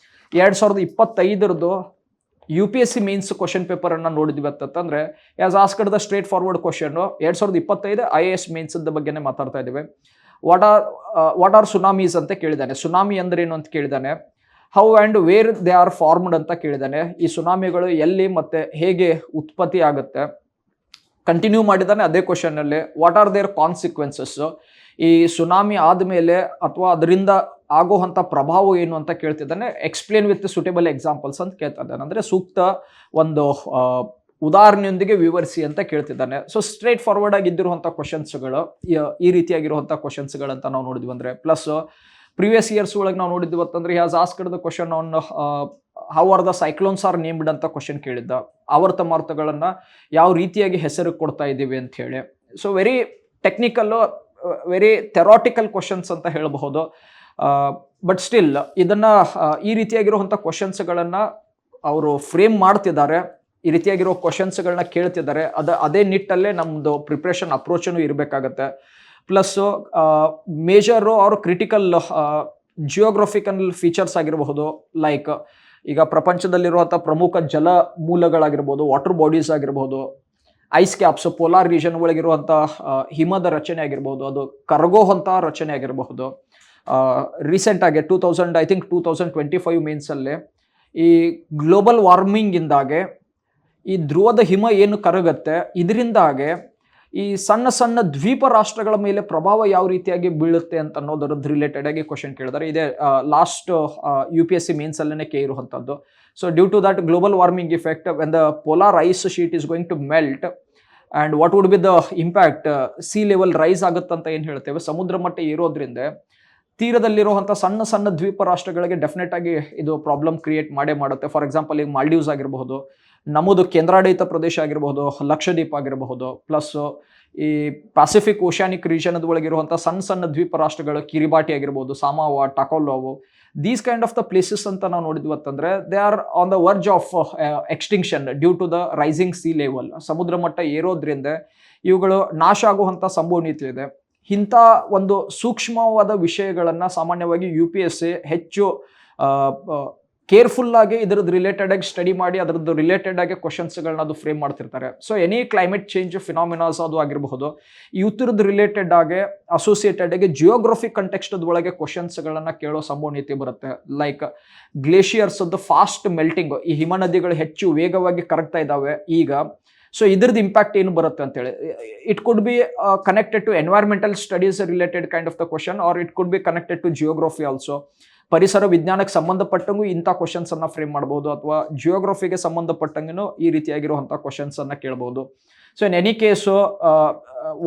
2025 UPSC mains question paper ಅನ್ನ ನೋಡಿದ್ವಿ ಅಂತಂದ್ರೆ as asked the straight forward question 2025 IAS mains ಬಗ್ಗೆನೇ ಮಾತಾಡ್ತಾ ಇದ್ದೀವಿ. ವಾಟ್ ಆರ್ ಸುನಾಮೀಸ್ ಅಂತ ಕೇಳಿದಾನೆ, ಸುನಾಮಿ ಅಂದ್ರೆ ಏನು ಅಂತ ಕೇಳಿದಾನೆ, how and where they are formed ಅಂತ ಕೇಳಿದಾನೆ, ಈ ಸುನಾಮಿಗಳು ಎಲ್ಲಿ ಮತ್ತೆ ಹೇಗೆ ಉತ್ಪತ್ತಿ ಆಗುತ್ತೆ. ಕಂಟಿನ್ಯೂ ಮಾಡಿದಾನೆ ಅದೇ ಕ್ವಶನ್ ಅಲ್ಲಿ, ವಾಟ್ ಆರ್ ದೇರ್ ಕಾನ್ಸಿಕ್ವೆನ್ಸಸ್, ಈ ಸುನಾಮಿ ಆದಮೇಲೆ ಅಥವಾ ಅದರಿಂದ ಆಗುವಂಥ ಪ್ರಭಾವ ಏನು ಅಂತ ಕೇಳ್ತಿದ್ದಾನೆ. ಎಕ್ಸ್ಪ್ಲೇನ್ ವಿತ್ ಸೂಟೇಬಲ್ ಎಕ್ಸಾಂಪಲ್ಸ್ ಅಂತ ಕೇಳ್ತಾ ಇದ್ದಾನೆ, ಅಂದರೆ ಸೂಕ್ತ ಒಂದು ಉದಾಹರಣೆಯೊಂದಿಗೆ ವಿವರಿಸಿ ಅಂತ ಕೇಳ್ತಿದ್ದಾನೆ. ಸೊ ಸ್ಟ್ರೇಟ್ ಫಾರ್ವರ್ಡ್ ಆಗಿದ್ದಿರುವಂಥ ಕ್ವಶನ್ಸ್ಗಳು ಈ ರೀತಿಯಾಗಿರುವಂಥ ಕ್ವಶನ್ಸ್ಗಳಂತ ನಾವು ನೋಡಿದ್ವಿ ಅಂದರೆ. ಪ್ಲಸ್ ಪ್ರೀವಿಯಸ್ ಇಯರ್ಸ್ ಒಳಗೆ ನಾವು ನೋಡಿದ್ವಿ ಅಂತಂದ್ರೆ has asked the question on how are the cyclones are named ಅಂತ ಕ್ವಶನ್ ಕೇಳಿದ್ದ. ಆವರ್ತ ಮಾರುತಗಳನ್ನ ಯಾವ ರೀತಿಯಾಗಿ ಹೆಸರು ಕೊಡ್ತಾ ಇದ್ದೀವಿ ಅಂತ ಹೇಳಿ. So very technical, very theoretical questions ಅಂತ ಹೇಳಬಹುದು. ಬಟ್ ಸ್ಟಿಲ್ ಇದನ್ನ ಈ ರೀತಿಯಾಗಿರುವಂಥ ಕ್ವಶನ್ಸ್ಗಳನ್ನ ಅವರು ಫ್ರೇಮ್ ಮಾಡ್ತಿದ್ದಾರೆ, ಈ ರೀತಿಯಾಗಿರೋ ಕ್ವಶನ್ಸ್ಗಳನ್ನ ಕೇಳ್ತಿದ್ದಾರೆ. ಅದೇ ನಿಟ್ಟಲ್ಲೇ ನಮ್ಮದು ಪ್ರಿಪ್ರೇಷನ್ ಅಪ್ರೋಚನು ಇರಬೇಕಾಗತ್ತೆ. Plus major are critical geographical features ಆಗಿರಬಹುದು, ಲೈಕ್ ಈಗ ಪ್ರಪಂಚದಲ್ಲಿರುವಂಥ ಪ್ರಮುಖ ಜಲ ಮೂಲಗಳಾಗಿರ್ಬೋದು, ವಾಟರ್ ಬಾಡೀಸ್ ಆಗಿರ್ಬೋದು, ಐಸ್ ಕ್ಯಾಪ್ಸ್, ಪೋಲಾರ್ ರೀಜನ್ ಒಳಗಿರುವಂಥ ಹಿಮದ ರಚನೆ ಆಗಿರ್ಬೋದು, ಅದು ಕರಗೋವಂಥ ರಚನೆ ಆಗಿರಬಹುದು. ರೀಸೆಂಟ್ ಆಗಿ 2025 ಮೇನ್ಸಲ್ಲಿ ಈ ಗ್ಲೋಬಲ್ ವಾರ್ಮಿಂಗ್ ಇಂದಾಗೆ ಈ ಧ್ರುವದ ಹಿಮ ಏನು ಕರಗತ್ತೆ, ಇದರಿಂದಾಗೆ ಈ ಸಣ್ಣ ಸಣ್ಣ ದ್ವೀಪ ರಾಷ್ಟ್ರಗಳ ಮೇಲೆ ಪ್ರಭಾವ ಯಾವ ರೀತಿಯಾಗಿ ಬೀಳುತ್ತೆ ಅಂತ ಅನ್ನೋದರದ್ದು ರಿಲೇಟೆಡ್ ಆಗಿ ಕ್ವಶನ್ ಕೇಳಿದ್ದಾರೆ. ಇದೇ ಲಾಸ್ಟ್ UPSC ಮೇನ್ಸ್ ಅಲ್ಲೇ ಕೇಳಿರುವಂಥದ್ದು. So due to that global warming effect, when the polar ice sheet is going to melt and what would be the impact, sea level rise ಆಗುತ್ತಂತ ಏನು ಹೇಳ್ತೇವೆ, ಸಮುದ್ರ ಮಟ್ಟ ಏರೋದ್ರಿಂದ ತೀರದಲ್ಲಿರುವಂಥ ಸಣ್ಣ ಸಣ್ಣ ದ್ವೀಪ ರಾಷ್ಟ್ರಗಳಿಗೆ ಡೆಫಿನೆಟ್ ಆಗಿ ಇದು ಪ್ರಾಬ್ಲಮ್ ಕ್ರಿಯೇಟ್ ಮಾಡೇ ಮಾಡುತ್ತೆ. ಫಾರ್ ಎಕ್ಸಾಂಪಲ್ ಈಗ ಮಾಲ್ಡೀವ್ಸ್ ಆಗಿರಬಹುದು, ನಮ್ಮದು ಕೇಂದ್ರಾಡಳಿತ ಪ್ರದೇಶ ಆಗಿರಬಹುದು, ಲಕ್ಷದ್ವೀಪ ಆಗಿರಬಹುದು, ಪ್ಲಸ್ ಈ ಪ್ಯಾಸಿಫಿಕ್ ಓಷಾನಿಕ್ ರೀಜನ್ ಒಳಗಿರುವಂಥ ಸಣ್ಣ ಸಣ್ಣ ದ್ವೀಪ ರಾಷ್ಟ್ರಗಳು, ಕಿರಿಬಾಟಿ ಆಗಿರ್ಬೋದು, Samoa, Tokelau, these kind of the places ಅಂತ ನಾವು ನೋಡಿದ್ವಿ ಅಂತಂದ್ರೆ they are on the verge of extinction due to the rising sea level. ಸಮುದ್ರ ಮಟ್ಟ ಏರೋದ್ರಿಂದ ಇವುಗಳು ನಾಶ ಆಗುವಂಥ ಸಂಭವನೀಯತೆ ಇದೆ. ಇಂಥ ಒಂದು ಸೂಕ್ಷ್ಮವಾದ ವಿಷಯಗಳನ್ನು ಸಾಮಾನ್ಯವಾಗಿ UPSC ಹೆಚ್ಚು ಕೇರ್ಫುಲ್ ಆಗಿ ಇದರದ್ದು ರಿಲೇಟೆಡ್ ಆಗಿ ಸ್ಟಡಿ ಮಾಡಿ ಅದರದ್ದು ರಿಲೇಟೆಡ್ ಆಗಿ ಕ್ವಶನ್ಸ್ಗಳನ್ನ ಅದು ಫ್ರೇಮ್ ಮಾಡ್ತಿರ್ತಾರೆ. ಸೊ ಎನಿ ಕ್ಲೈಮೇಟ್ ಚೇಂಜ್ ಫಿನಾಮಿನಾಸ್ ಅದು ಆಗಿರಬಹುದು, ಇವ್ರದ್ದು ರಿಲೇಟೆಡ್ ಆಗಿ ಅಸೋಸಿಯೇಟೆಡ್ ಆಗಿ ಜಿಯೋಗ್ರಫಿ ಕಂಟೆಕ್ಸ್ಟ್ ಒಳಗೆ ಕ್ವಶನ್ಸ್ಗಳನ್ನ ಕೇಳೋ ಸಂಭವನೀಯತೆ ಬರುತ್ತೆ. ಲೈಕ್ ಗ್ಲೇಷಿಯರ್ಸ್ ಫಾಸ್ಟ್ ಮೆಲ್ಟಿಂಗ್, ಈ ಹಿಮ ನದಿಗಳು ಹೆಚ್ಚು ವೇಗವಾಗಿ ಕರಗ್ತಾ ಇದ್ದಾವೆ ಈಗ. ಸೊ ಇದ್ರದ್ದು ಇಂಪ್ಯಾಕ್ಟ್ ಏನು ಬರುತ್ತೆ ಅಂತೇಳಿ, it could be connected to environmental studies related kind of the question, or it could be connected to geography also. ಪರಿಸರ ವಿಜ್ಞಾನಕ್ಕೆ ಸಂಬಂಧಪಟ್ಟಂಗೂ ಇಂಥ ಕ್ವಶನ್ಸ್ ಅನ್ನ ಫ್ರೇಮ್ ಮಾಡಬಹುದು, ಅಥವಾ ಜಿಯೋಗ್ರಫಿಗೆ ಸಂಬಂಧಪಟ್ಟಂಗೂ ಈ ರೀತಿಯಾಗಿರುವಂಥ ಕ್ವಶನ್ಸ್ ಅನ್ನ ಕೇಳಬಹುದು. So in any case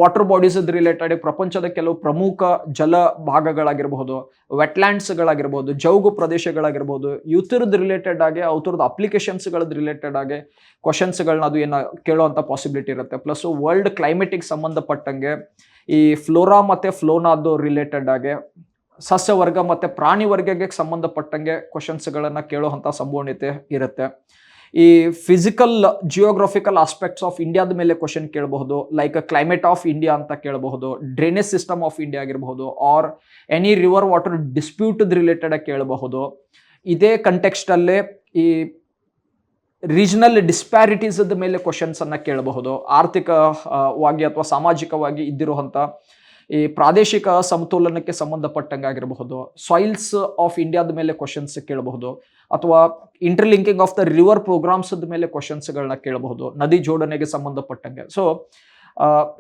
water bodies related ಪ್ರಪಂಚದ ಕೆಲವು ಪ್ರಮುಖ ಜಲ ಭಾಗಗಳಾಗಿರಬಹುದು, ವೆಟ್ಲ್ಯಾಂಡ್ಸ್ಗಳಾಗಿರ್ಬೋದು, ಜೌಗು ಪ್ರದೇಶಗಳಾಗಿರ್ಬೋದು, ಇವ್ರದ್ದು ರಿಲೇಟೆಡ್ ಆಗಿ ಅವ್ರದ್ದು ಅಪ್ಲಿಕೇಶನ್ಸ್ಗಳದ್ದು ರಿಲೇಟೆಡ್ ಆಗಿ ಕ್ವಶನ್ಸ್ಗಳನ್ನ ಅದು ಏನು ಕೇಳೋವಂಥ ಪಾಸಿಬಿಲಿಟಿ ಇರುತ್ತೆ. ಪ್ಲಸ್ ವರ್ಲ್ಡ್ ಕ್ಲೈಮೇಟಿಗೆ ಸಂಬಂಧಪಟ್ಟಂಗೆ ಈ ಫ್ಲೋರಾ ಮತ್ತು ಫ್ಲೋನಾದು ರಿಲೇಟೆಡ್ ಆಗಿ ಸಸ್ಯವರ್ಗ ಮತ್ತು ಪ್ರಾಣಿ ವರ್ಗಕ್ಕೆ ಸಂಬಂಧಪಟ್ಟಂಗೆ ಕ್ವಶನ್ಸ್ಗಳನ್ನು ಕೇಳುವಂಥ ಸಂಭವನೀಯತೆ ಇರುತ್ತೆ. ಈ ಫಿಸಿಕಲ್ ಜಿಯೋಗ್ರಫಿಕಲ್ ಆಸ್ಪೆಕ್ಟ್ಸ್ ಆಫ್ ಇಂಡಿಯಾದ ಮೇಲೆ ಕ್ವಶನ್ ಕೇಳಬಹುದು, ಲೈಕ್ ಕ್ಲೈಮೇಟ್ ಆಫ್ ಇಂಡಿಯಾ ಅಂತ ಕೇಳಬಹುದು, ಡ್ರೈನೇಜ್ ಸಿಸ್ಟಮ್ ಆಫ್ ಇಂಡಿಯಾ ಆಗಿರಬಹುದು, R any river water dispute related ಆಗಿ ಕೇಳಬಹುದು. ಇದೇ ಕಂಟೆಕ್ಸ್ಟಲ್ಲೇ ಈ ರೀಜನಲ್ ಡಿಸ್ಪ್ಯಾರಿಟೀಸ್ ಮೇಲೆ ಕ್ವಶನ್ಸ್ ಅನ್ನ ಕೇಳಬಹುದು, ಆರ್ಥಿಕವಾಗಿ ಅಥವಾ ಸಾಮಾಜಿಕವಾಗಿ ಇದ್ದಿರುವಂಥ ಈ ಪ್ರಾದೇಶಿಕ ಸಮತೋಲನಕ್ಕೆ ಸಂಬಂಧಪಟ್ಟಂಗಾಗಿರಬಹುದು, ಸಾಯಿಲ್ಸ್ ಆಫ್ ಇಂಡಿಯಾದ ಮೇಲೆ ಕ್ವಶನ್ಸ್ ಕೇಳಬಹುದು, ಅಥವಾ interlinking of the river programs ಮೇಲೆ ಕ್ವಶನ್ಸ್ಗಳನ್ನ ಕೇಳಬಹುದು, ನದಿ ಜೋಡಣೆಗೆ ಸಂಬಂಧಪಟ್ಟಂಗೆ. So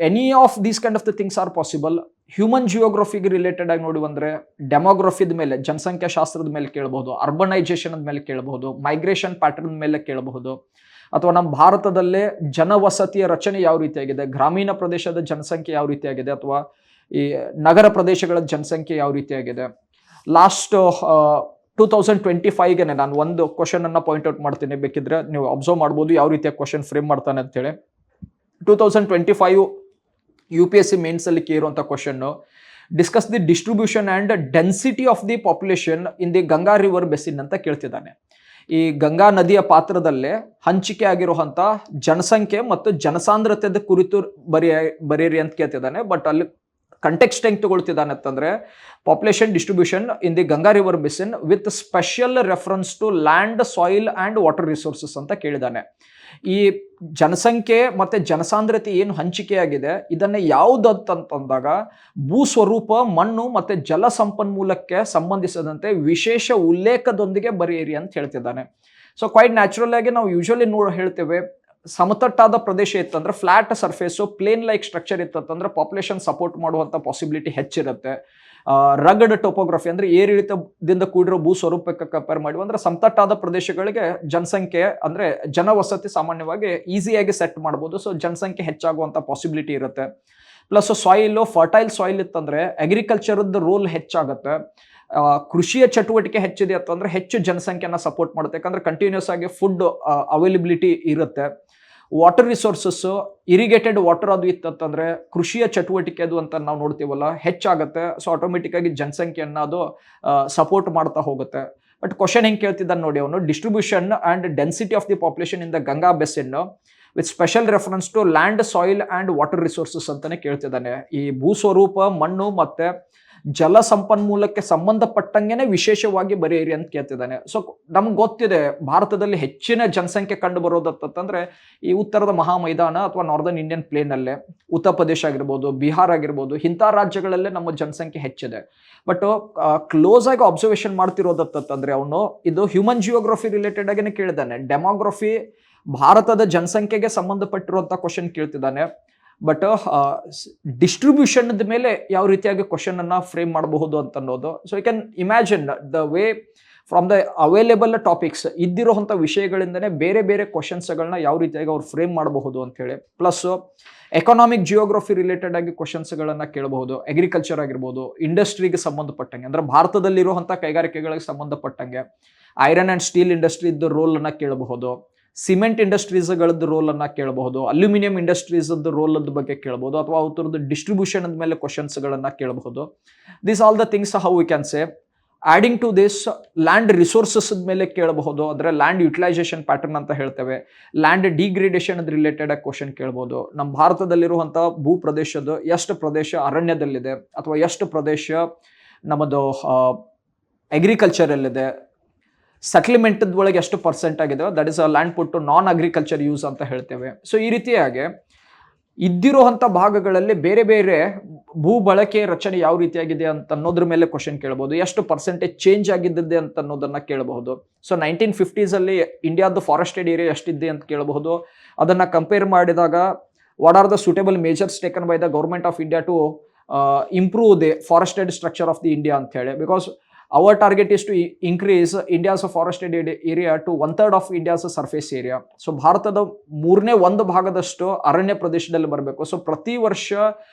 any of these kind of the things are possible. Human ಜಿಯೋಗ್ರಫಿಗೆ ರಿಲೇಟೆಡ್ ಆಗಿ ನೋಡಿ ಬಂದರೆ ಡೆಮೋಗ್ರಫಿದ ಮೇಲೆ, ಜನಸಂಖ್ಯಾ ಶಾಸ್ತ್ರದ ಮೇಲೆ ಕೇಳಬಹುದು, ಅರ್ಬನೈಜೇಷನ್ ಮೇಲೆ ಕೇಳಬಹುದು, ಮೈಗ್ರೇಷನ್ ಪ್ಯಾಟರ್ನ್ ಮೇಲೆ ಕೇಳಬಹುದು, ಅಥವಾ ನಮ್ಮ ಭಾರತದಲ್ಲೇ ಜನವಸತಿಯ ರಚನೆ ಯಾವ ರೀತಿಯಾಗಿದೆ, ಗ್ರಾಮೀಣ ಪ್ರದೇಶದ ಜನಸಂಖ್ಯೆ ಯಾವ ರೀತಿಯಾಗಿದೆ, ಅಥವಾ ಈ ನಗರ ಪ್ರದೇಶಗಳ ಜನಸಂಖ್ಯೆ ಯಾವ ರೀತಿಯಾಗಿದೆ. ಲಾಸ್ಟ್ 2025ಗೆ ನಾನು ಒಂದು ಕ್ವಶನ್ ಅನ್ನ ಪಾಯಿಂಟ್ ಔಟ್ ಮಾಡ್ತೀನಿ, ಬೇಕಿದ್ರೆ ನೀವು ಅಬ್ಸರ್ವ್ ಮಾಡ್ಬೋದು ಯಾವ ರೀತಿಯ ಕ್ವಶನ್ ಫ್ರೇಮ್ ಮಾಡ್ತಾನೆ ಅಂತೇಳಿ. 2025 UPSC ಮೇನ್ಸ್ ಅಲ್ಲಿ ಕೇಳುವಂಥ question, discuss the distribution and density of the population in the Ganga river basin ಅಂತ ಕೇಳ್ತಿದ್ದಾನೆ. ಈ ಗಂಗಾ ನದಿಯ ಪಾತ್ರದಲ್ಲೇ ಹಂಚಿಕೆ ಆಗಿರುವಂಥ ಜನಸಂಖ್ಯೆ ಮತ್ತು ಜನಸಾಂದ್ರತೆದ ಕುರಿತು ಬರೀರಿ ಅಂತ ಕೇಳ್ತಿದ್ದಾನೆ. ಬಟ್ ಅಲ್ಲಿ ಕಂಟೆಕ್ಸ್ಟ್ ಹೆಂಗೆ ತಗೊಳ್ತಿದ್ದಾನೆ ಅಂತಂದ್ರೆ, population distribution in the Ganga river basin with special reference to land, soil and water resources ಅಂತ ಕೇಳಿದ್ದಾನೆ. ಈ ಜನಸಂಖ್ಯೆ ಮತ್ತೆ ಜನಸಾಂದ್ರತೆ ಏನು ಹಂಚಿಕೆಯಾಗಿದೆ ಇದನ್ನ ಯಾವುದಂತಂದಾಗ ಭೂ ಸ್ವರೂಪ, ಮಣ್ಣು ಮತ್ತೆ ಜಲ ಸಂಪನ್ಮೂಲಕ್ಕೆ ಸಂಬಂಧಿಸಿದಂತೆ ವಿಶೇಷ ಉಲ್ಲೇಖದೊಂದಿಗೆ ಬರೆಯಿರಿ ಅಂತ ಹೇಳ್ತಿದ್ದಾನೆ. ಸೊ ಕ್ವೈಟ್ ನ್ಯಾಚುರಲ್ ಆಗಿ ನಾವು ಯೂಶಲಿ ಹೇಳ್ತೇವೆ, ಸಮತಟ್ಟಾದ ಪ್ರದೇಶ ಇತ್ತಂದ್ರೆ, flat surface, plane like structure ಇತ್ತಂದ್ರೆ ಪಾಪ್ಯುಲೇಷನ್ ಸಪೋರ್ಟ್ ಮಾಡುವಂಥ ಪಾಸಿಬಿಲಿಟಿ ಹೆಚ್ಚಿರುತ್ತೆ. ರಗಡ್ ಟೋಪೋಗ್ರಫಿ ಅಂದ್ರೆ ಏರಿಳಿತದಿಂದ ಕೂಡಿರೋ ಭೂ ಸ್ವರೂಪಕ್ಕೆ ಕಂಪೇರ್ ಮಾಡಿ ಅಂದ್ರೆ ಸಮತಟ್ಟಾದ ಪ್ರದೇಶಗಳಿಗೆ ಜನಸಂಖ್ಯೆ ಅಂದ್ರೆ ಜನವಸತಿ ಸಾಮಾನ್ಯವಾಗಿ ಈಸಿಯಾಗಿ ಸೆಟ್ ಮಾಡ್ಬೋದು. ಸೊ ಜನಸಂಖ್ಯೆ ಹೆಚ್ಚಾಗುವಂಥ ಪಾಸಿಬಿಲಿಟಿ ಇರುತ್ತೆ. ಪ್ಲಸ್ ಸಾಯಿಲ್ ಫರ್ಟೈಲ್ ಸಾಯಿಲ್ ಇತ್ತಂದ್ರೆ ಅಗ್ರಿಕಲ್ಚರ್ದ ರೋಲ್ ಹೆಚ್ಚಾಗುತ್ತೆ. ಕೃಷಿಯ ಚಟುವಟಿಕೆ ಹೆಚ್ಚಿದೆ ಅಂತಂದ್ರೆ ಹೆಚ್ಚು ಜನಸಂಖ್ಯೆನ ಸಪೋರ್ಟ್ ಮಾಡುತ್ತೆ, ಯಾಕಂದ್ರೆ ಕಂಟಿನ್ಯೂಸ್ ಆಗಿ ಫುಡ್ ಅವೈಲಬಿಲಿಟಿ ಇರುತ್ತೆ. ವಾಟರ್ ರಿಸೋರ್ಸಸ್, ಇರಿಗೇಟೆಡ್ ವಾಟರ್ ಅದು ಇತ್ತಂತಂದ್ರೆ ಕೃಷಿಯ ಚಟುವಟಿಕೆ ಅದು ಅಂತ ನಾವು ನೋಡ್ತೀವಲ್ಲ ಹೆಚ್ಚಾಗುತ್ತೆ. ಸೊ ಆಟೋಮೆಟಿಕ್ ಆಗಿ ಜನಸಂಖ್ಯೆಯನ್ನ ಅದು ಸಪೋರ್ಟ್ ಮಾಡ್ತಾ ಹೋಗುತ್ತೆ. ಬಟ್ ಕ್ವಶನ್ ಹೆಂಗೆ ಕೇಳ್ತಿದ್ದಾನೆ ನೋಡಿ ಅವನು, distribution and density of the population in the Ganga basin with special reference to land, soil and water resources ಅಂತಾನೆ ಕೇಳ್ತಿದ್ದಾನೆ. ಈ ಭೂಸ್ವರೂಪ, ಮಣ್ಣು ಮತ್ತೆ ಜಲ ಸಂಪನ್ಮೂಲಕ್ಕೆ ಸಂಬಂಧಪಟ್ಟಂಗೆನೆ ವಿಶೇಷವಾಗಿ ಬರೆಯಿರಿ ಅಂತ ಕೇಳ್ತಿದ್ದಾನೆ. ಸೊ ನಮ್ಗೆ ಗೊತ್ತಿದೆ ಭಾರತದಲ್ಲಿ ಹೆಚ್ಚಿನ ಜನಸಂಖ್ಯೆ ಕಂಡು ಬರೋದಂತಂದ್ರೆ ಈ ಉತ್ತರದ ಮಹಾ ಮೈದಾನ ಅಥವಾ ನಾರ್ದರ್ನ್ ಇಂಡಿಯನ್ ಪ್ಲೇನ್ ಅಲ್ಲೇ, ಉತ್ತರ ಪ್ರದೇಶ ಆಗಿರ್ಬೋದು, ಬಿಹಾರ್ ಆಗಿರ್ಬೋದು, ಇಂಥ ರಾಜ್ಯಗಳಲ್ಲೇ ನಮ್ಮ ಜನಸಂಖ್ಯೆ ಹೆಚ್ಚಿದೆ. ಬಟ್ ಕ್ಲೋಸ್ ಆಗಿ ಅಬ್ಸರ್ವೇಷನ್ ಮಾಡ್ತಿರೋದಂತಂದ್ರೆ ಅವನು ಇದು ಹ್ಯೂಮನ್ ಜಿಯೋಗ್ರಫಿ ರಿಲೇಟೆಡ್ ಆಗಿನೇ ಕೇಳಿದ್ದಾನೆ. ಡೆಮೋಗ್ರಫಿ ಭಾರತದ ಜನಸಂಖ್ಯೆಗೆ ಸಂಬಂಧಪಟ್ಟಿರುವಂತ ಕ್ವಶನ್ ಕೇಳ್ತಿದ್ದಾನೆ. ಬಟ್ ಡಿಸ್ಟ್ರಿಬ್ಯೂಷನ್ ಮೇಲೆ ಯಾವ ರೀತಿಯಾಗಿ ಕ್ವಶನ್ ಅನ್ನ ಫ್ರೇಮ್ ಮಾಡಬಹುದು ಅಂತ ಅನ್ನೋದು. So you can imagine the way from the available topics, ಇದ್ದಿರುವಂಥ ವಿಷಯಗಳಿಂದನೇ ಬೇರೆ ಬೇರೆ ಕ್ವಶನ್ಸ್ಗಳನ್ನ ಯಾವ ರೀತಿಯಾಗಿ ಅವ್ರು ಫ್ರೇಮ್ ಮಾಡಬಹುದು ಅಂತ ಹೇಳಿ. ಪ್ಲಸ್ ಎಕನಾಮಿಕ್ ಜಿಯೋಗ್ರಫಿ ರಿಲೇಟೆಡ್ ಆಗಿ ಕ್ವಶನ್ಸ್ಗಳನ್ನ ಕೇಳಬಹುದು. ಅಗ್ರಿಕಲ್ಚರ್ ಆಗಿರ್ಬೋದು, ಇಂಡಸ್ಟ್ರಿಗೆ ಸಂಬಂಧಪಟ್ಟಂಗೆ ಅಂದ್ರೆ ಭಾರತದಲ್ಲಿರುವಂಥ ಕೈಗಾರಿಕೆಗಳಿಗೆ ಸಂಬಂಧಪಟ್ಟಂಗೆ ಐರನ್ ಅಂಡ್ ಸ್ಟೀಲ್ ಇಂಡಸ್ಟ್ರಿದ ರೋಲ್ ಅನ್ನ ಕೇಳಬಹುದು, ಸಿಮೆಂಟ್ ಇಂಡಸ್ಟ್ರೀಸ್ಗಳದ್ದು ರೋಲ್ ಅನ್ನ ಕೇಳಬಹುದು, ಅಲ್ಯೂಮಿನಿಯಂ ಇಂಡಸ್ಟ್ರೀಸ್ ರೋಲ್ ಬಗ್ಗೆ ಕೇಳಬಹುದು, ಅಥವಾ ಅವ್ರದ್ದು ಡಿಸ್ಟ್ರಿಬ್ಯೂಷನ್ ಮೇಲೆ ಕ್ವಶನ್ಸ್ಗಳನ್ನ ಕೇಳಬಹುದು. This all the things how we can say. Adding to this, land resources ಮೇಲೆ ಕೇಳಬಹುದು, ಅಂದ್ರೆ ಲ್ಯಾಂಡ್ ಯುಟಿಲೈಸೇಷನ್ ಪ್ಯಾಟರ್ನ್ ಅಂತ ಹೇಳ್ತೇವೆ. ಲ್ಯಾಂಡ್ ಡಿಗ್ರೇಡೇಷನ್ ರಿಲೇಟೆಡ್ ಆಗಿ ಕ್ವಶನ್ ಕೇಳಬಹುದು. ನಮ್ಮ ಭಾರತದಲ್ಲಿರುವಂತಹ ಭೂ ಪ್ರದೇಶದ ಎಷ್ಟು ಪ್ರದೇಶ ಅರಣ್ಯದಲ್ಲಿದೆ ಅಥವಾ ಎಷ್ಟು ಪ್ರದೇಶ ನಮ್ಮದು ಅಗ್ರಿಕಲ್ಚರ್ ಅಲ್ಲಿದೆ, ಸೆಟ್ಲ್ಮೆಂಟ್ ಒಳಗೆ ಎಷ್ಟು ಪರ್ಸೆಂಟ್ ಆಗಿದೆ, that is a land put to non agriculture use ಅಂತ ಹೇಳ್ತೇವೆ. ಸೊ ಈ ರೀತಿಯಾಗಿ ಇದ್ದಿರುವಂಥ ಭಾಗಗಳಲ್ಲಿ ಬೇರೆ ಬೇರೆ ಭೂ ಬಳಕೆ ರಚನೆ ಯಾವ ರೀತಿಯಾಗಿದೆ ಅಂತ ಅನ್ನೋದ್ರ ಮೇಲೆ ಕ್ವಶನ್ ಕೇಳಬಹುದು. ಎಷ್ಟು ಪರ್ಸೆಂಟೇಜ್ ಚೇಂಜ್ ಆಗಿದ್ದಿದೆ ಅಂತ ಅನ್ನೋದನ್ನ ಕೇಳಬಹುದು. ಸೊ 1950s ಅಲ್ಲಿ ಇಂಡಿಯಾದ ಫಾರೆಸ್ಟೆಡ್ ಏರಿಯಾ ಎಷ್ಟಿದೆ ಅಂತ ಕೇಳಬಹುದು. ಅದನ್ನ ಕಂಪೇರ್ ಮಾಡಿದಾಗ what are the suitable measures taken by the government of India to improve the forested structure of the India ಅಂತ ಹೇಳಿ. Because our target is to increase India's forested area to 1/3 of India's surface area. So ಭಾರತದ 1/3 ಭಾಗದಷ್ಟು ಅರಣ್ಯ ಪ್ರದೇಶದಲ್ಲಿ ಬರಬೇಕು. ಸೊ ಪ್ರತಿ ವರ್ಷ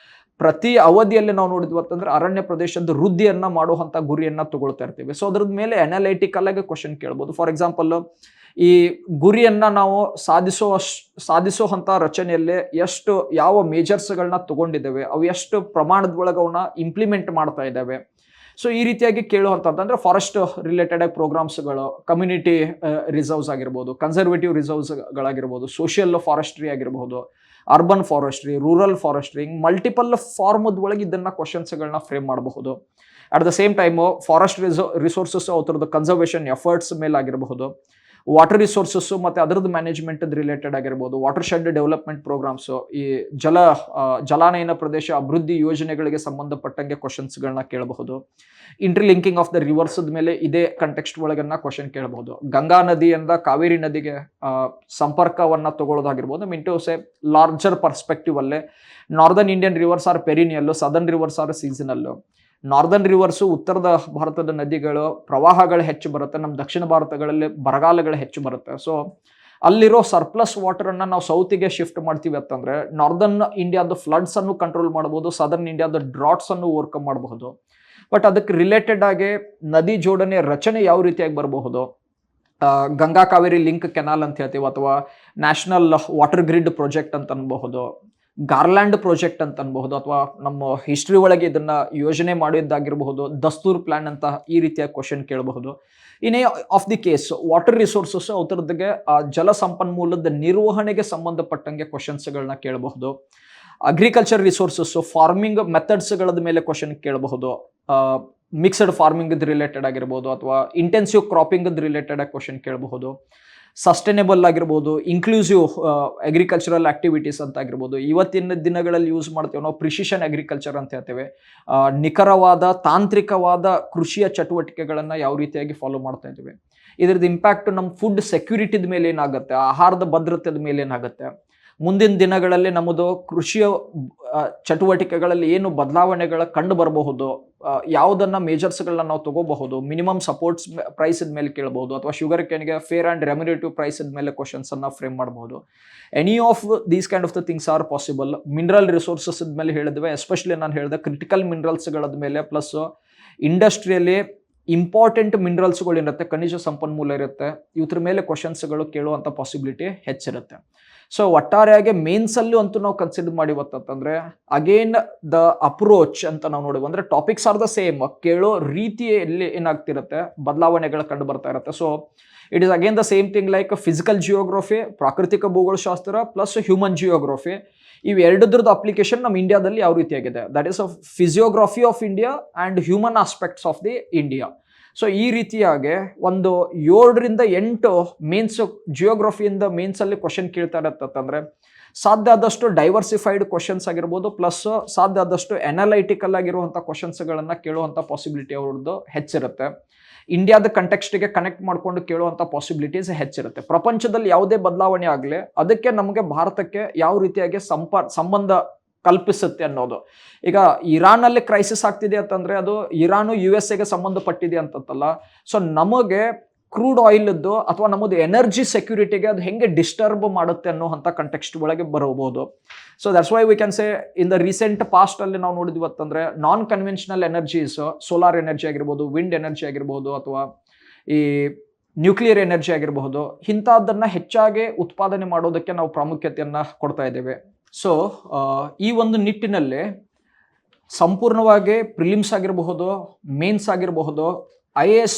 ಪ್ರತಿ ಅವಧಿಯಲ್ಲಿ ನಾವು ನೋಡಿದ್ವಿ ಅಂತಂದ್ರೆ ಅರಣ್ಯ ಪ್ರದೇಶದ ವೃದ್ಧಿಯನ್ನ ಮಾಡುವಂತ ಗುರಿಯನ್ನ ತಗೊಳ್ತಾ ಇರ್ತೀವಿ. ಸೊ ಅದ್ರದ್ ಮೇಲೆ ಅನಾಲಿಟಿಕಲ್ ಆಗಿ ಕ್ವಶನ್ ಕೇಳಬಹುದು. ಫಾರ್ ಎಕ್ಸಾಂಪಲ್, ಈ ಗುರಿಯನ್ನ ನಾವು ಸಾಧಿಸುವಂತ ರಚನೆಯಲ್ಲಿ ಎಷ್ಟು ಯಾವ ಮೇಜರ್ಸ್ಗಳನ್ನ ತಗೊಂಡಿದ್ದೇವೆ, ಅವು ಎಷ್ಟು ಪ್ರಮಾಣದ ಒಳಗೆ ಅವನ್ನ ಇಂಪ್ಲಿಮೆಂಟ್ ಮಾಡ್ತಾ ಇದ್ದಾವೆ. ಸೊ ಈ ರೀತಿಯಾಗಿ ಕೇಳುವಂತಂದ್ರೆ ಫಾರೆಸ್ಟ್ ರಿಲೇಟೆಡ್ ಆಗಿ ಪ್ರೋಗ್ರಾಮ್ಸ್ಗಳು, ಕಮ್ಯುನಿಟಿ ರಿಸರ್ವ್ಸ್ ಆಗಿರ್ಬೋದು, ಕನ್ಸರ್ವೇಟಿವ್ ರಿಸರ್ವ್ಸ್ಗಳಾಗಿರ್ಬೋದು, ಸೋಷಿಯಲ್ ಫಾರೆಸ್ಟ್ರಿ ಆಗಿರ್ಬೋದು, urban forestry, rural forestry, multiple ಫಾರ್ಮದ ಒಳಗೆ ಇದನ್ನ ಕ್ವಶನ್ಸ್ಗಳನ್ನ ಫ್ರೇಮ್ ಮಾಡಬಹುದು. At the same time forest resources ಅವರದ್ದು ಕನ್ಸರ್ವೇಷನ್ ಎಫರ್ಟ್ಸ್ ಮೇಲೆ ಆಗಿರಬಹುದು, ವಾಟರ್ ರಿಸೋರ್ಸಸ್ ಮತ್ತೆ ಅದರದ್ದು ಮ್ಯಾನೇಜ್ಮೆಂಟ್ ರಿಲೇಟೆಡ್ ಆಗಿರ್ಬೋದು, ವಾಟರ್ ಶೆಡ್ ಡೆವಲಪ್ಮೆಂಟ್ ಪ್ರೋಗ್ರಾಮ್ಸ್, ಈ ಜಲಾನಯನ ಪ್ರದೇಶ ಅಭಿವೃದ್ಧಿ ಯೋಜನೆಗಳಿಗೆ ಸಂಬಂಧಪಟ್ಟಂಗೆ ಕ್ವಶನ್ಸ್ಗಳನ್ನ ಕೇಳಬಹುದು. ಇಂಟರ್ಲಿಂಕಿಂಗ್ ಆಫ್ ದ ರಿವರ್ಸ್ ಮೇಲೆ ಇದೇ ಕಂಟೆಕ್ಸ್ಟ್ ಒಳಗನ್ನ ಕ್ವಶನ್ ಕೇಳಬಹುದು. ಗಂಗಾ ನದಿಯಿಂದ ಕಾವೇರಿ ನದಿಗೆ ಸಂಪರ್ಕವನ್ನ ತಗೊಳ್ಳೋದಾಗಿರ್ಬೋದು. Mean to say larger perspective ಅಲ್ಲೇ northern Indian rivers are perennial, southern rivers are seasonal. Northern rivers ಉತ್ತರದ ಭಾರತದ ನದಿಗಳು ಪ್ರವಾಹಗಳು ಹೆಚ್ಚು ಬರುತ್ತೆ, ನಮ್ಮ ದಕ್ಷಿಣ ಭಾರತಗಳಲ್ಲಿ ಬರಗಾಲಗಳು ಹೆಚ್ಚು ಬರುತ್ತೆ. ಸೊ ಅಲ್ಲಿರೋ ಸರ್ಪ್ಲಸ್ ವಾಟರ್ ಅನ್ನ ನಾವು ಸೌತಿಗೆ ಶಿಫ್ಟ್ ಮಾಡ್ತೀವಿ ಅಂತಂದ್ರೆ ನಾರ್ದರ್ನ್ ಇಂಡಿಯಾದ ಫ್ಲಡ್ಸ್ ಅನ್ನು ಕಂಟ್ರೋಲ್ ಮಾಡಬಹುದು, ಸದರ್ನ್ ಇಂಡಿಯಾದ ಡ್ರಾಟ್ಸ್ ಅನ್ನು ಓವರ್ಕಮ್ ಮಾಡಬಹುದು. ಬಟ್ ಅದಕ್ಕೆ ರಿಲೇಟೆಡ್ ಆಗಿ ನದಿ ಜೋಡಣೆ ರಚನೆ ಯಾವ ರೀತಿಯಾಗಿ ಬರಬಹುದು, ಗಂಗಾ ಕಾವೇರಿ ಲಿಂಕ್ ಕೆನಾಲ್ ಅಂತ ಹೇಳ್ತೀವಿ, ಅಥವಾ ನ್ಯಾಷನಲ್ ವಾಟರ್ ಗ್ರಿಡ್ ಪ್ರಾಜೆಕ್ಟ್ ಅಂತ ಅನ್ಬಹುದು, ಗಾರ್ಲ್ಯಾಂಡ್ ಪ್ರಾಜೆಕ್ಟ್ ಅಂತ ಅನ್ಬಹುದು, ಅಥವಾ ನಮ್ಮ ಹಿಸ್ಟ್ರಿ ಒಳಗೆ ಇದನ್ನ ಯೋಜನೆ ಮಾಡಿದ್ದಾಗಿರಬಹುದು, ದಸ್ತೂರ್ ಪ್ಲಾನ್ ಅಂತ ಈ ರೀತಿಯ ಕ್ವಶನ್ ಕೇಳಬಹುದು. In of the case water resources ಅವರದ್ದಿಗೆ ಜಲ ಸಂಪನ್ಮೂಲದ ನಿರ್ವಹಣೆಗೆ ಸಂಬಂಧಪಟ್ಟಂಗೆ ಕ್ವಶನ್ಸ್ಗಳನ್ನ ಕೇಳಬಹುದು. ಅಗ್ರಿಕಲ್ಚರ್ ರಿಸೋರ್ಸಸ್, ಫಾರ್ಮಿಂಗ್ ಮೆಥಡ್ಸ್ಗಳದ ಮೇಲೆ ಕ್ವಶನ್ ಕೇಳಬಹುದು. ಮಿಕ್ಸ್ಡ್ ಫಾರ್ಮಿಂಗ್ ರಿಲೇಟೆಡ್ ಆಗಿರ್ಬೋದು, ಅಥವಾ ಇಂಟೆನ್ಸಿವ್ ಕ್ರಾಪಿಂಗ್ ರಿಲೇಟೆಡ್ ಆಗಿ ಕ್ವಶನ್ ಕೇಳಬಹುದು. ಸಸ್ಟೈನೇಬಲ್ ಆಗಿರ್ಬೋದು, ಇನ್ಕ್ಲೂಸಿವ್ ಅಗ್ರಿಕಲ್ಚರಲ್ ಆಕ್ಟಿವಿಟೀಸ್ ಅಂತ ಆಗಿರ್ಬೋದು. ಇವತ್ತಿನ ದಿನಗಳಲ್ಲಿ ಯೂಸ್ ಮಾಡ್ತೇವೆ ನಾವು ಪ್ರಿಸಿಷನ್ ಅಗ್ರಿಕಲ್ಚರ್ ಅಂತ ಹೇಳ್ತೇವೆ. ನಿಖರವಾದ ತಾಂತ್ರಿಕವಾದ ಕೃಷಿಯ ಚಟುವಟಿಕೆಗಳನ್ನ ಯಾವ ರೀತಿಯಾಗಿ ಫಾಲೋ ಮಾಡ್ತಾ ಇದ್ದೀವಿ, ಇದ್ರದ್ದು ಇಂಪ್ಯಾಕ್ಟ್ ನಮ್ಮ ಫುಡ್ ಸೆಕ್ಯೂರಿಟಿದ ಮೇಲೆ ಏನಾಗುತ್ತೆ, ಆಹಾರದ ಭದ್ರತೆದ ಮೇಲೆ ಏನಾಗುತ್ತೆ. ಮುಂದಿನ ದಿನಗಳಲ್ಲಿ ನಮ್ಮದು ಕೃಷಿಯ ಚಟುವಟಿಕೆಗಳಲ್ಲಿ ಏನು ಬದಲಾವಣೆಗಳ ಕಂಡು ಬರಬಹುದು, ಯಾವುದನ್ನ ಮೇಜರ್ಸ್ಗಳನ್ನ ನಾವು ತಗೋಬಹುದು, ಮಿನಿಮಮ್ ಸಪೋರ್ಟ್ಸ್ ಪ್ರೈಸ್ ಮೇಲೆ ಕೇಳಬಹುದು, ಅಥವಾ ಶುಗರ್ ಕೇನ್ಗೆ ಫೇರ್ ಅಂಡ್ ರೆಮ್ಯುನೇಟಿವ್ ಪ್ರೈಸ್ ಮೇಲೆ ಕ್ವಶನ್ಸ್ ಅನ್ನ ಫ್ರೇಮ್ ಮಾಡಬಹುದು. Any of these kind of the things are possible. Mineral resources ಮೇಲೆ ಹೇಳಿದ್ವಿ, ಎಸ್ಪೆಷಲಿ ನಾನು ಹೇಳಿದೆ ಕ್ರಿಟಿಕಲ್ ಮಿನರಲ್ಸ್ಗಳ ಮೇಲೆ, ಪ್ಲಸ್ ಇಂಡಸ್ಟ್ರಿಯಲ್ಲಿ ಇಂಪಾರ್ಟೆಂಟ್ ಮಿನರಲ್ಸ್ಗಳು ಇರುತ್ತೆ, ಖನಿಜ ಸಂಪನ್ಮೂಲ ಇರುತ್ತೆ, ಇವ್ರ ಮೇಲೆ ಕ್ವಶನ್ಸ್ಗಳು ಕೇಳುವಂಥ ಪಾಸಿಬಿಲಿಟಿ ಹೆಚ್ಚಿರುತ್ತೆ. ಸೊ ಒಟ್ಟಾರೆಯಾಗಿ ಮೇನ್ಸಲ್ಲೂ ಅಂತೂ ನಾವು ಕನ್ಸಿಡರ್ ಮಾಡಿವತ್ತಂದ್ರೆ ಅಗೇನ್ ದ ಅಪ್ರೋಚ್ ಅಂತ ನಾವು ನೋಡಿದ್ವಿ, ಅಂದ್ರೆ ಟಾಪಿಕ್ಸ್ ಆರ್ ದ ಸೇಮ್, ಕೇಳೋ ರೀತಿಯಲ್ಲಿ ಏನಾಗ್ತಿರುತ್ತೆ ಬದಲಾವಣೆಗಳು ಕಂಡು ಬರ್ತಾ ಇರುತ್ತೆ. So it is again the same thing like physical geography, ಪ್ರಾಕೃತಿಕ ಭೂಗೋಳಶಾಸ್ತ್ರ ಪ್ಲಸ್ ಹ್ಯೂಮನ್ ಜಿಯೋಗ್ರಫಿ, ಇವು ಎರಡದ್ರದ್ದು ಅಪ್ಲಿಕೇಶನ್ ನಮ್ಮ ಇಂಡಿಯಾದಲ್ಲಿ ಯಾವ ರೀತಿಯಾಗಿದೆ, that is a physiography of India and human aspects of the India. So ಈ ರೀತಿಯಾಗಿ ಒಂದು 7ರಿಂದ 8 ಮೇನ್ಸ್ ಜಿಯೋಗ್ರಫಿಯಿಂದ ಮೇನ್ಸಲ್ಲಿ ಕ್ವಶನ್ ಕೇಳ್ತಾ ಇರತ್ತಂದ್ರೆ ಸಾಧ್ಯ ಆದಷ್ಟು ಡೈವರ್ಸಿಫೈಡ್ ಕ್ವಶನ್ಸ್ ಆಗಿರ್ಬೋದು, ಪ್ಲಸ್ ಸಾಧ್ಯ ಆದಷ್ಟು ಅನಾಲೈಟಿಕಲ್ ಆಗಿರುವಂಥ ಕ್ವಶನ್ಸ್ಗಳನ್ನು ಕೇಳುವಂಥ ಪಾಸಿಬಿಲಿಟಿ ಅವ್ರದ್ದು ಹೆಚ್ಚಿರುತ್ತೆ. ಇಂಡಿಯಾದ ಕಂಟೆಕ್ಸ್ಟ್ಗೆ ಕನೆಕ್ಟ್ ಮಾಡ್ಕೊಂಡು ಕೇಳುವಂಥ ಪಾಸಿಬಿಲಿಟೀಸ್ ಹೆಚ್ಚಿರುತ್ತೆ. ಪ್ರಪಂಚದಲ್ಲಿ ಯಾವುದೇ ಬದಲಾವಣೆ ಆಗಲಿ ಅದಕ್ಕೆ ನಮಗೆ ಭಾರತಕ್ಕೆ ಯಾವ ರೀತಿಯಾಗಿ ಸಂಬಂಧ ಕಲ್ಪಿಸುತ್ತೆ ಅನ್ನೋದು. ಈಗ ಇರಾನಲ್ಲಿ ಕ್ರೈಸಿಸ್ ಆಗ್ತಿದೆ ಅಂತಂದ್ರೆ ಅದು ಇರಾನು USA ಸಂಬಂಧಪಟ್ಟಿದೆ ಅಂತಲ್ಲ. ಸೊ ನಮಗೆ ಕ್ರೂಡ್ ಆಯಿಲ್ದು ಅಥವಾ ನಮ್ಮದು ಎನರ್ಜಿ ಸೆಕ್ಯೂರಿಟಿಗೆ ಅದು ಹೆಂಗೆ ಡಿಸ್ಟರ್ಬ್ ಮಾಡುತ್ತೆ ಅನ್ನೋಂಥ ಕಂಟೆಕ್ಸ್ಟ್ ಒಳಗೆ ಬರಬಹುದು. So that's why we can say in the recent past ಅಲ್ಲಿ ನಾವು ನೋಡಿದ್ವಿ ಅಂತಂದ್ರೆ non conventional energies, solar energy ಆಗಿರ್ಬೋದು, ವಿಂಡ್ ಎನರ್ಜಿ ಆಗಿರ್ಬೋದು, ಅಥವಾ ಈ ನ್ಯೂಕ್ಲಿಯರ್ ಎನರ್ಜಿ ಆಗಿರಬಹುದು, ಇಂಥದ್ದನ್ನ ಹೆಚ್ಚಾಗಿ ಉತ್ಪಾದನೆ ಮಾಡೋದಕ್ಕೆ ನಾವು ಪ್ರಾಮುಖ್ಯತೆಯನ್ನ ಕೊಡ್ತಾ ಇದ್ದೇವೆ. ಸೊ ಈ ಒಂದು ನಿಟ್ಟಿನಲ್ಲಿ ಸಂಪೂರ್ಣವಾಗಿ ಪ್ರಿಲಿಮ್ಸ್ ಆಗಿರಬಹುದು, ಮೇನ್ಸ್ ಆಗಿರಬಹುದು, IAS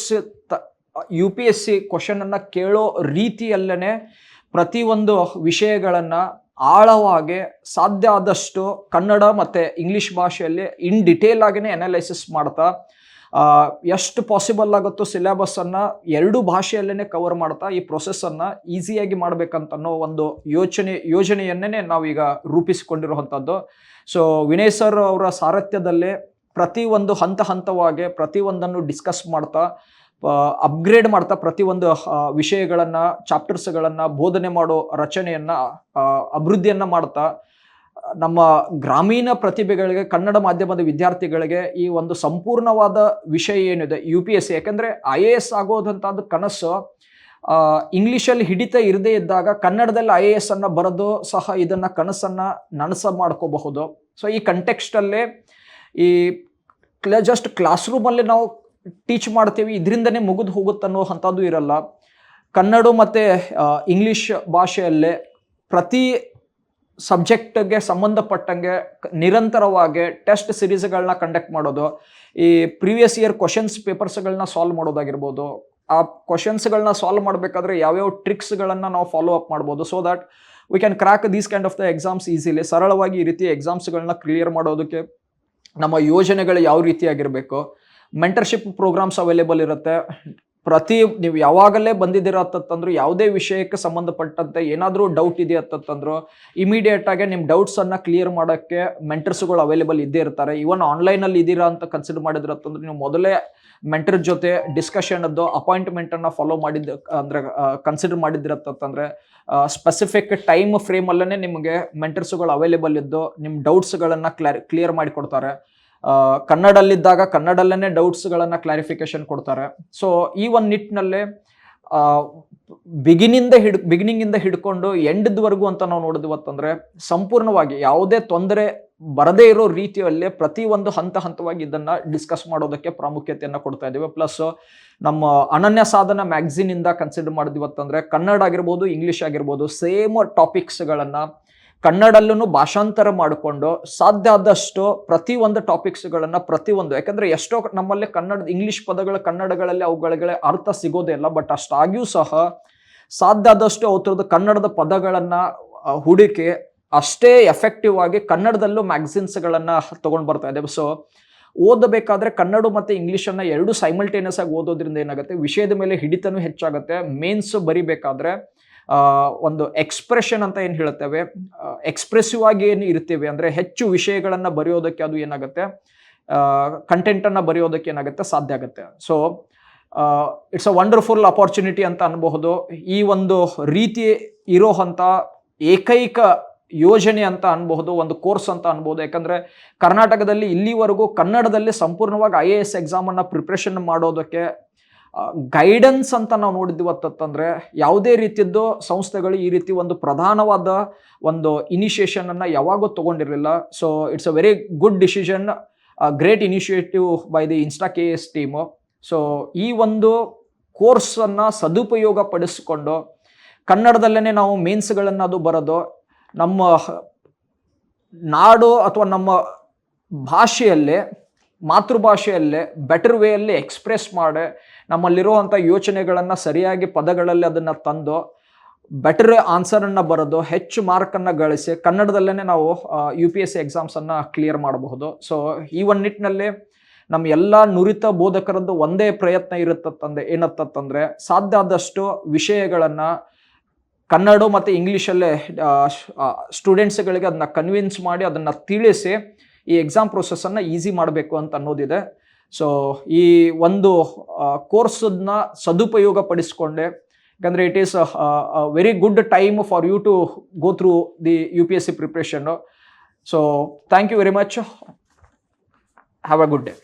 UPSC ಕ್ವಶನ್ ಅನ್ನ ಕೇಳೋ ರೀತಿಯಲ್ಲೇ ಪ್ರತಿಯೊಂದು ವಿಷಯಗಳನ್ನ ಆಳವಾಗಿ ಸಾಧ್ಯ ಆದಷ್ಟು ಕನ್ನಡ ಮತ್ತೆ ಇಂಗ್ಲಿಷ್ ಭಾಷೆಯಲ್ಲಿ ಇನ್ ಡಿಟೇಲ್ ಆಗಿನೇ ಅನಾಲೈಸಿಸ್ ಮಾಡ್ತಾ ಎಷ್ಟು ಪಾಸಿಬಲ್ ಆಗುತ್ತೋ ಸಿಲೆಬಸ್ ಅನ್ನ 2 ಭಾಷೆಯಲ್ಲೇ ಕವರ್ ಮಾಡ್ತಾ ಈ ಪ್ರೊಸೆಸ್ ಅನ್ನ ಈಸಿಯಾಗಿ ಮಾಡ್ಬೇಕಂತನ್ನೋ ಒಂದು ಯೋಜನೆಯನ್ನೇ ನಾವೀಗ ರೂಪಿಸಿಕೊಂಡಿರುವಂಥದ್ದು. ಸೊ ವಿನಯ್ ಸರ್ ಅವರ ಸಾರಥ್ಯದಲ್ಲೇ ಪ್ರತಿಯೊಂದು ಹಂತವಾಗಿ ಪ್ರತಿಯೊಂದನ್ನು ಡಿಸ್ಕಸ್ ಮಾಡ್ತಾ ಅಪ್ಗ್ರೇಡ್ ಮಾಡ್ತಾ ಪ್ರತಿಯೊಂದು ವಿಷಯಗಳನ್ನ ಚಾಪ್ಟರ್ಸ್ಗಳನ್ನ ಬೋಧನೆ ಮಾಡೋ ರಚನೆಯನ್ನ ಅಭಿವೃದ್ಧಿಯನ್ನ ಮಾಡ್ತಾ ನಮ್ಮ ಗ್ರಾಮೀಣ ಪ್ರತಿಭೆಗಳಿಗೆ, ಕನ್ನಡ ಮಾಧ್ಯಮದ ವಿದ್ಯಾರ್ಥಿಗಳಿಗೆ ಈ ಒಂದು ಸಂಪೂರ್ಣವಾದ ವಿಷಯ ಏನಿದೆ UPSC, ಯಾಕಂದ್ರೆ IAS ಆಗೋದಂತಾದ ಕನಸು ಇಂಗ್ಲಿಷಲ್ಲಿ ಹಿಡಿತ ಇರದೇ ಇದ್ದಾಗ ಕನ್ನಡದಲ್ಲಿ IAS ಅನ್ನ ಬರೆದು ಸಹ ಇದನ್ನ ಕನಸನ್ನ ನನಸ ಮಾಡ್ಕೋಬಹುದು. ಸೊ ಈ ಕಂಟೆಕ್ಸ್ಟ್ ಅಲ್ಲೇ ಈ ಜಸ್ಟ್ ಕ್ಲಾಸ್ ರೂಮ್ ಅಲ್ಲಿ ನಾವು ಟೀಚ್ ಮಾಡ್ತೀವಿ ಇದರಿಂದನೇ ಮುಗಿದು ಹೋಗುತ್ತನ್ನೋ ಅಂಥದ್ದು ಇರಲ್ಲ. ಕನ್ನಡ ಮತ್ತು ಇಂಗ್ಲಿಷ್ ಭಾಷೆಯಲ್ಲೇ ಪ್ರತಿ ಸಬ್ಜೆಕ್ಟ್ಗೆ ಸಂಬಂಧಪಟ್ಟಂಗೆ ನಿರಂತರವಾಗಿ ಟೆಸ್ಟ್ ಸಿರೀಸ್ಗಳನ್ನ ಕಂಡಕ್ಟ್ ಮಾಡೋದು, ಈ ಪ್ರೀವಿಯಸ್ ಇಯರ್ ಕ್ವಶನ್ಸ್ ಪೇಪರ್ಸ್ಗಳನ್ನ ಸಾಲ್ವ್ ಮಾಡೋದಾಗಿರ್ಬೋದು, ಆ ಕ್ವಶನ್ಸ್ಗಳನ್ನ ಸಾಲ್ವ್ ಮಾಡಬೇಕಾದ್ರೆ ಯಾವ್ಯಾವ ಟ್ರಿಕ್ಸ್ಗಳನ್ನು ನಾವು ಫಾಲೋ ಅಪ್ ಮಾಡ್ಬೋದು, so that we can crack these kind of the exams easily. ಸರಳವಾಗಿ ಈ ರೀತಿ ಎಕ್ಸಾಮ್ಸ್ಗಳನ್ನ ಕ್ಲಿಯರ್ ಮಾಡೋದಕ್ಕೆ ನಮ್ಮ ಯೋಜನೆಗಳು ಯಾವ ರೀತಿಯಾಗಿರಬೇಕು. ಮೆಂಟರ್ಶಿಪ್ ಪ್ರೋಗ್ರಾಮ್ಸ್ ಅವೈಲೇಬಲ್ ಇರುತ್ತೆ. ನೀವು ಯಾವಾಗಲೇ ಬಂದಿದ್ದೀರ ಅಂತಂದ್ರು ಯಾವುದೇ ವಿಷಯಕ್ಕೆ ಸಂಬಂಧಪಟ್ಟಂತೆ ಏನಾದರೂ ಡೌಟ್ ಇದೆ ಅಂತಂದ್ರು ಇಮಿಡಿಯೇಟ್ ಆಗಿ ನಿಮ್ಮ ಡೌಟ್ಸ್ ಅನ್ನ ಕ್ಲಿಯರ್ ಮಾಡೋಕ್ಕೆ ಮೆಂಟರ್ಸ್ಗಳು ಅವೈಲೇಬಲ್ ಇದ್ದೇ ಇರ್ತಾರೆ. ಇವನ್ ಆನ್ಲೈನಲ್ಲಿ ಇದ್ದೀರಾ ಅಂತ ಕನ್ಸಿಡರ್ ಮಾಡಿದ್ರೆ ಅಂತಂದ್ರೆ ನೀವು ಮೊದಲೇ ಮೆಂಟರ್ ಜೊತೆ ಡಿಸ್ಕಷನ್ ಅಪಾಯಿಂಟ್ಮೆಂಟ್ ಅನ್ನ ಫಾಲೋ ಅಂದ್ರೆ ಕನ್ಸಿಡರ್ ಮಾಡಿದಿರತ್ತಂದ್ರೆ ಸ್ಪೆಸಿಫಿಕ್ ಟೈಮ್ ಫ್ರೇಮ್ ಅಲ್ಲೇ ನಿಮಗೆ ಮೆಂಟರ್ಸ್ಗಳು ಅವೈಲೇಬಲ್ ಇದ್ದು ನಿಮ್ಮ ಡೌಟ್ಸ್ಗಳನ್ನ ಕ್ಲಿಯರ್ ಮಾಡಿ ಕೊಡ್ತಾರೆ. ಕನ್ನಡಲ್ಲಿದ್ದಾಗ ಕನ್ನಡಲ್ಲೇ ಡೌಟ್ಸ್ಗಳನ್ನು ಕ್ಲಾರಿಫಿಕೇಶನ್ ಕೊಡ್ತಾರೆ. ಸೊ ಈ ಒಂದು ನಿಟ್ಟಿನಲ್ಲೇ ಬಿಗಿನಿಂಗಿಂದ ಹಿಡ್ಕೊಂಡು ಎಂಡ್ವರೆಗೂ ಅಂತ ನಾವು ನೋಡಿದ್ವತ್ತಂದ್ರೆ ಸಂಪೂರ್ಣವಾಗಿ ಯಾವುದೇ ತೊಂದರೆ ಬರದೇ ಇರೋ ರೀತಿಯಲ್ಲೇ ಪ್ರತಿಯೊಂದು ಹಂತವಾಗಿ ಇದನ್ನ ಡಿಸ್ಕಸ್ ಮಾಡೋದಕ್ಕೆ ಪ್ರಾಮುಖ್ಯತೆಯನ್ನು ಕೊಡ್ತಾ ಇದ್ದೀವಿ. ಪ್ಲಸ್ ನಮ್ಮ ಅನನ್ಯ ಸಾಧನ ಮ್ಯಾಗಝಿನ್ ಇಂದ ಕನ್ಸಿಡರ್ ಮಾಡಿದ್ವತ್ತಂದ್ರೆ ಕನ್ನಡ ಆಗಿರ್ಬೋದು, ಇಂಗ್ಲಿಷ್ ಆಗಿರ್ಬೋದು, ಸೇಮ್ ಟಾಪಿಕ್ಸ್ಗಳನ್ನ ಕನ್ನಡಲ್ಲೂ ಭಾಷಾಂತರ ಮಾಡಿಕೊಂಡು ಸಾಧ್ಯ ಆದಷ್ಟು ಪ್ರತಿಯೊಂದು ಟಾಪಿಕ್ಸ್ಗಳನ್ನ ಯಾಕಂದ್ರೆ ಎಷ್ಟೋ ನಮ್ಮಲ್ಲಿ ಇಂಗ್ಲಿಷ್ ಪದಗಳ ಕನ್ನಡಗಳಲ್ಲಿ ಅವುಗಳಿಗೆ ಅರ್ಥ ಸಿಗೋದೇ ಇಲ್ಲ. ಬಟ್ ಅಷ್ಟಾಗಿಯೂ ಸಹ ಸಾಧ್ಯ ಆದಷ್ಟು ಅವ್ರದ್ದು ಕನ್ನಡದ ಪದಗಳನ್ನ ಹುಡುಕಿ ಅಷ್ಟೇ ಎಫೆಕ್ಟಿವ್ ಆಗಿ ಕನ್ನಡದಲ್ಲೂ ಮ್ಯಾಗಝಿನ್ಸ್ಗಳನ್ನ ತಗೊಂಡು ಬರ್ತಾ ಇದ್ದೇವೆ. ಸೊ ಓದಬೇಕಾದ್ರೆ ಕನ್ನಡ ಮತ್ತು ಇಂಗ್ಲೀಷನ್ನು ಎರಡು ಸೈಮಲ್ಟೇನಿಯಸ್ ಆಗಿ ಓದೋದ್ರಿಂದ ಏನಾಗುತ್ತೆ, ವಿಷಯದ ಮೇಲೆ ಹಿಡಿತನೂ ಹೆಚ್ಚಾಗುತ್ತೆ. ಮೇನ್ಸ್ ಬರಿಬೇಕಾದ್ರೆ ಒಂದು ಎಕ್ಸ್ಪ್ರೆಷನ್ ಅಂತ ಏನು ಹೇಳ್ತೇವೆ, ಎಕ್ಸ್ಪ್ರೆಸಿವ್ ಆಗಿ ಏನು ಇರ್ತೇವೆ ಅಂದರೆ ಹೆಚ್ಚು ವಿಷಯಗಳನ್ನು ಬರೆಯೋದಕ್ಕೆ ಅದು ಏನಾಗುತ್ತೆ, ಕಂಟೆಂಟನ್ನು ಬರೆಯೋದಕ್ಕೆ ಏನಾಗುತ್ತೆ ಸಾಧ್ಯ ಆಗುತ್ತೆ. So it's a wonderful opportunity ಅಂತ ಅನ್ಬಹುದು. ಈ ಒಂದು ರೀತಿ ಇರೋ ಅಂಥ ಏಕೈಕ ಯೋಜನೆ ಅಂತ ಅನ್ಬಹುದು, ಒಂದು ಕೋರ್ಸ್ ಅಂತ ಅನ್ಬೋದು. ಯಾಕಂದ್ರೆ ಕರ್ನಾಟಕದಲ್ಲಿ ಇಲ್ಲಿವರೆಗೂ ಕನ್ನಡದಲ್ಲಿ ಸಂಪೂರ್ಣವಾಗಿ IAS ಎಕ್ಸಾಮನ್ನು ಪ್ರಿಪ್ರೇಷನ್ ಮಾಡೋದಕ್ಕೆ ಗೈಡೆನ್ಸ್ ಅಂತ ನಾವು ನೋಡಿದ್ವಿ ಅಂತಂದ್ರೆ ಯಾವುದೇ ರೀತಿಯದ್ದು ಸಂಸ್ಥೆಗಳು ಈ ರೀತಿ ಒಂದು ಪ್ರಧಾನವಾದ ಒಂದು ಇನಿಷಿಯೇಷನ್ ಅನ್ನ ಯಾವಾಗೂ ತಗೊಂಡಿರಲಿಲ್ಲ. So it's a very good decision, great initiative by the Insta KS team. So ಈ ಒಂದು ಕೋರ್ಸನ್ನು ಸದುಪಯೋಗ ಪಡಿಸ್ಕೊಂಡು ಕನ್ನಡದಲ್ಲೇ ನಾವು ಮೇನ್ಸ್ಗಳನ್ನು ಅದು ಬರೋದು, ನಮ್ಮ ನಾಡು ಅಥವಾ ನಮ್ಮ ಭಾಷೆಯಲ್ಲೇ, ಮಾತೃಭಾಷೆಯಲ್ಲೇ ಬೆಟರ್ ವೇಯಲ್ಲಿ ಎಕ್ಸ್ಪ್ರೆಸ್ ಮಾಡಿ ನಮ್ಮಲ್ಲಿರುವಂಥ ಯೋಚನೆಗಳನ್ನು ಸರಿಯಾಗಿ ಪದಗಳಲ್ಲಿ ಅದನ್ನು ತಂದು ಬೆಟರ್ ಆನ್ಸರನ್ನು ಬರೋದು, ಹೆಚ್ಚು ಮಾರ್ಕನ್ನು ಗಳಿಸಿ ಕನ್ನಡದಲ್ಲೇ ನಾವು UPSC ಎಕ್ಸಾಮ್ಸನ್ನು ಕ್ಲಿಯರ್ ಮಾಡಬಹುದು. ಸೊ ಈ ಒಂದು ನಿಟ್ಟಿನಲ್ಲಿ ನಮ್ಮ ಎಲ್ಲ ನುರಿತ ಬೋಧಕರದ್ದು ಒಂದೇ ಪ್ರಯತ್ನ ಏನತ್ತಂದ್ರೆ ಸಾಧ್ಯ ಆದಷ್ಟು ವಿಷಯಗಳನ್ನು ಕನ್ನಡ ಮತ್ತು ಇಂಗ್ಲೀಷಲ್ಲೇ ಸ್ಟೂಡೆಂಟ್ಸ್ಗಳಿಗೆ ಅದನ್ನ ಕನ್ವಿನ್ಸ್ ಮಾಡಿ ಅದನ್ನು ತಿಳಿಸಿ ಈ ಎಕ್ಸಾಮ್ ಪ್ರೊಸೆಸನ್ನು ಈಸಿ ಮಾಡಬೇಕು ಅಂತ ಅನ್ನೋದಿದೆ. ಸೊ ಈ ಒಂದು ಕೋರ್ಸನ್ನ ಸದುಪಯೋಗ ಪಡಿಸ್ಕೊಂಡೆ, ಯಾಕಂದರೆ it is very good time for you to go through the UPSC ಪ್ರಿಪ್ರೇಷನ್ನು. So thank you very much. Have a good day.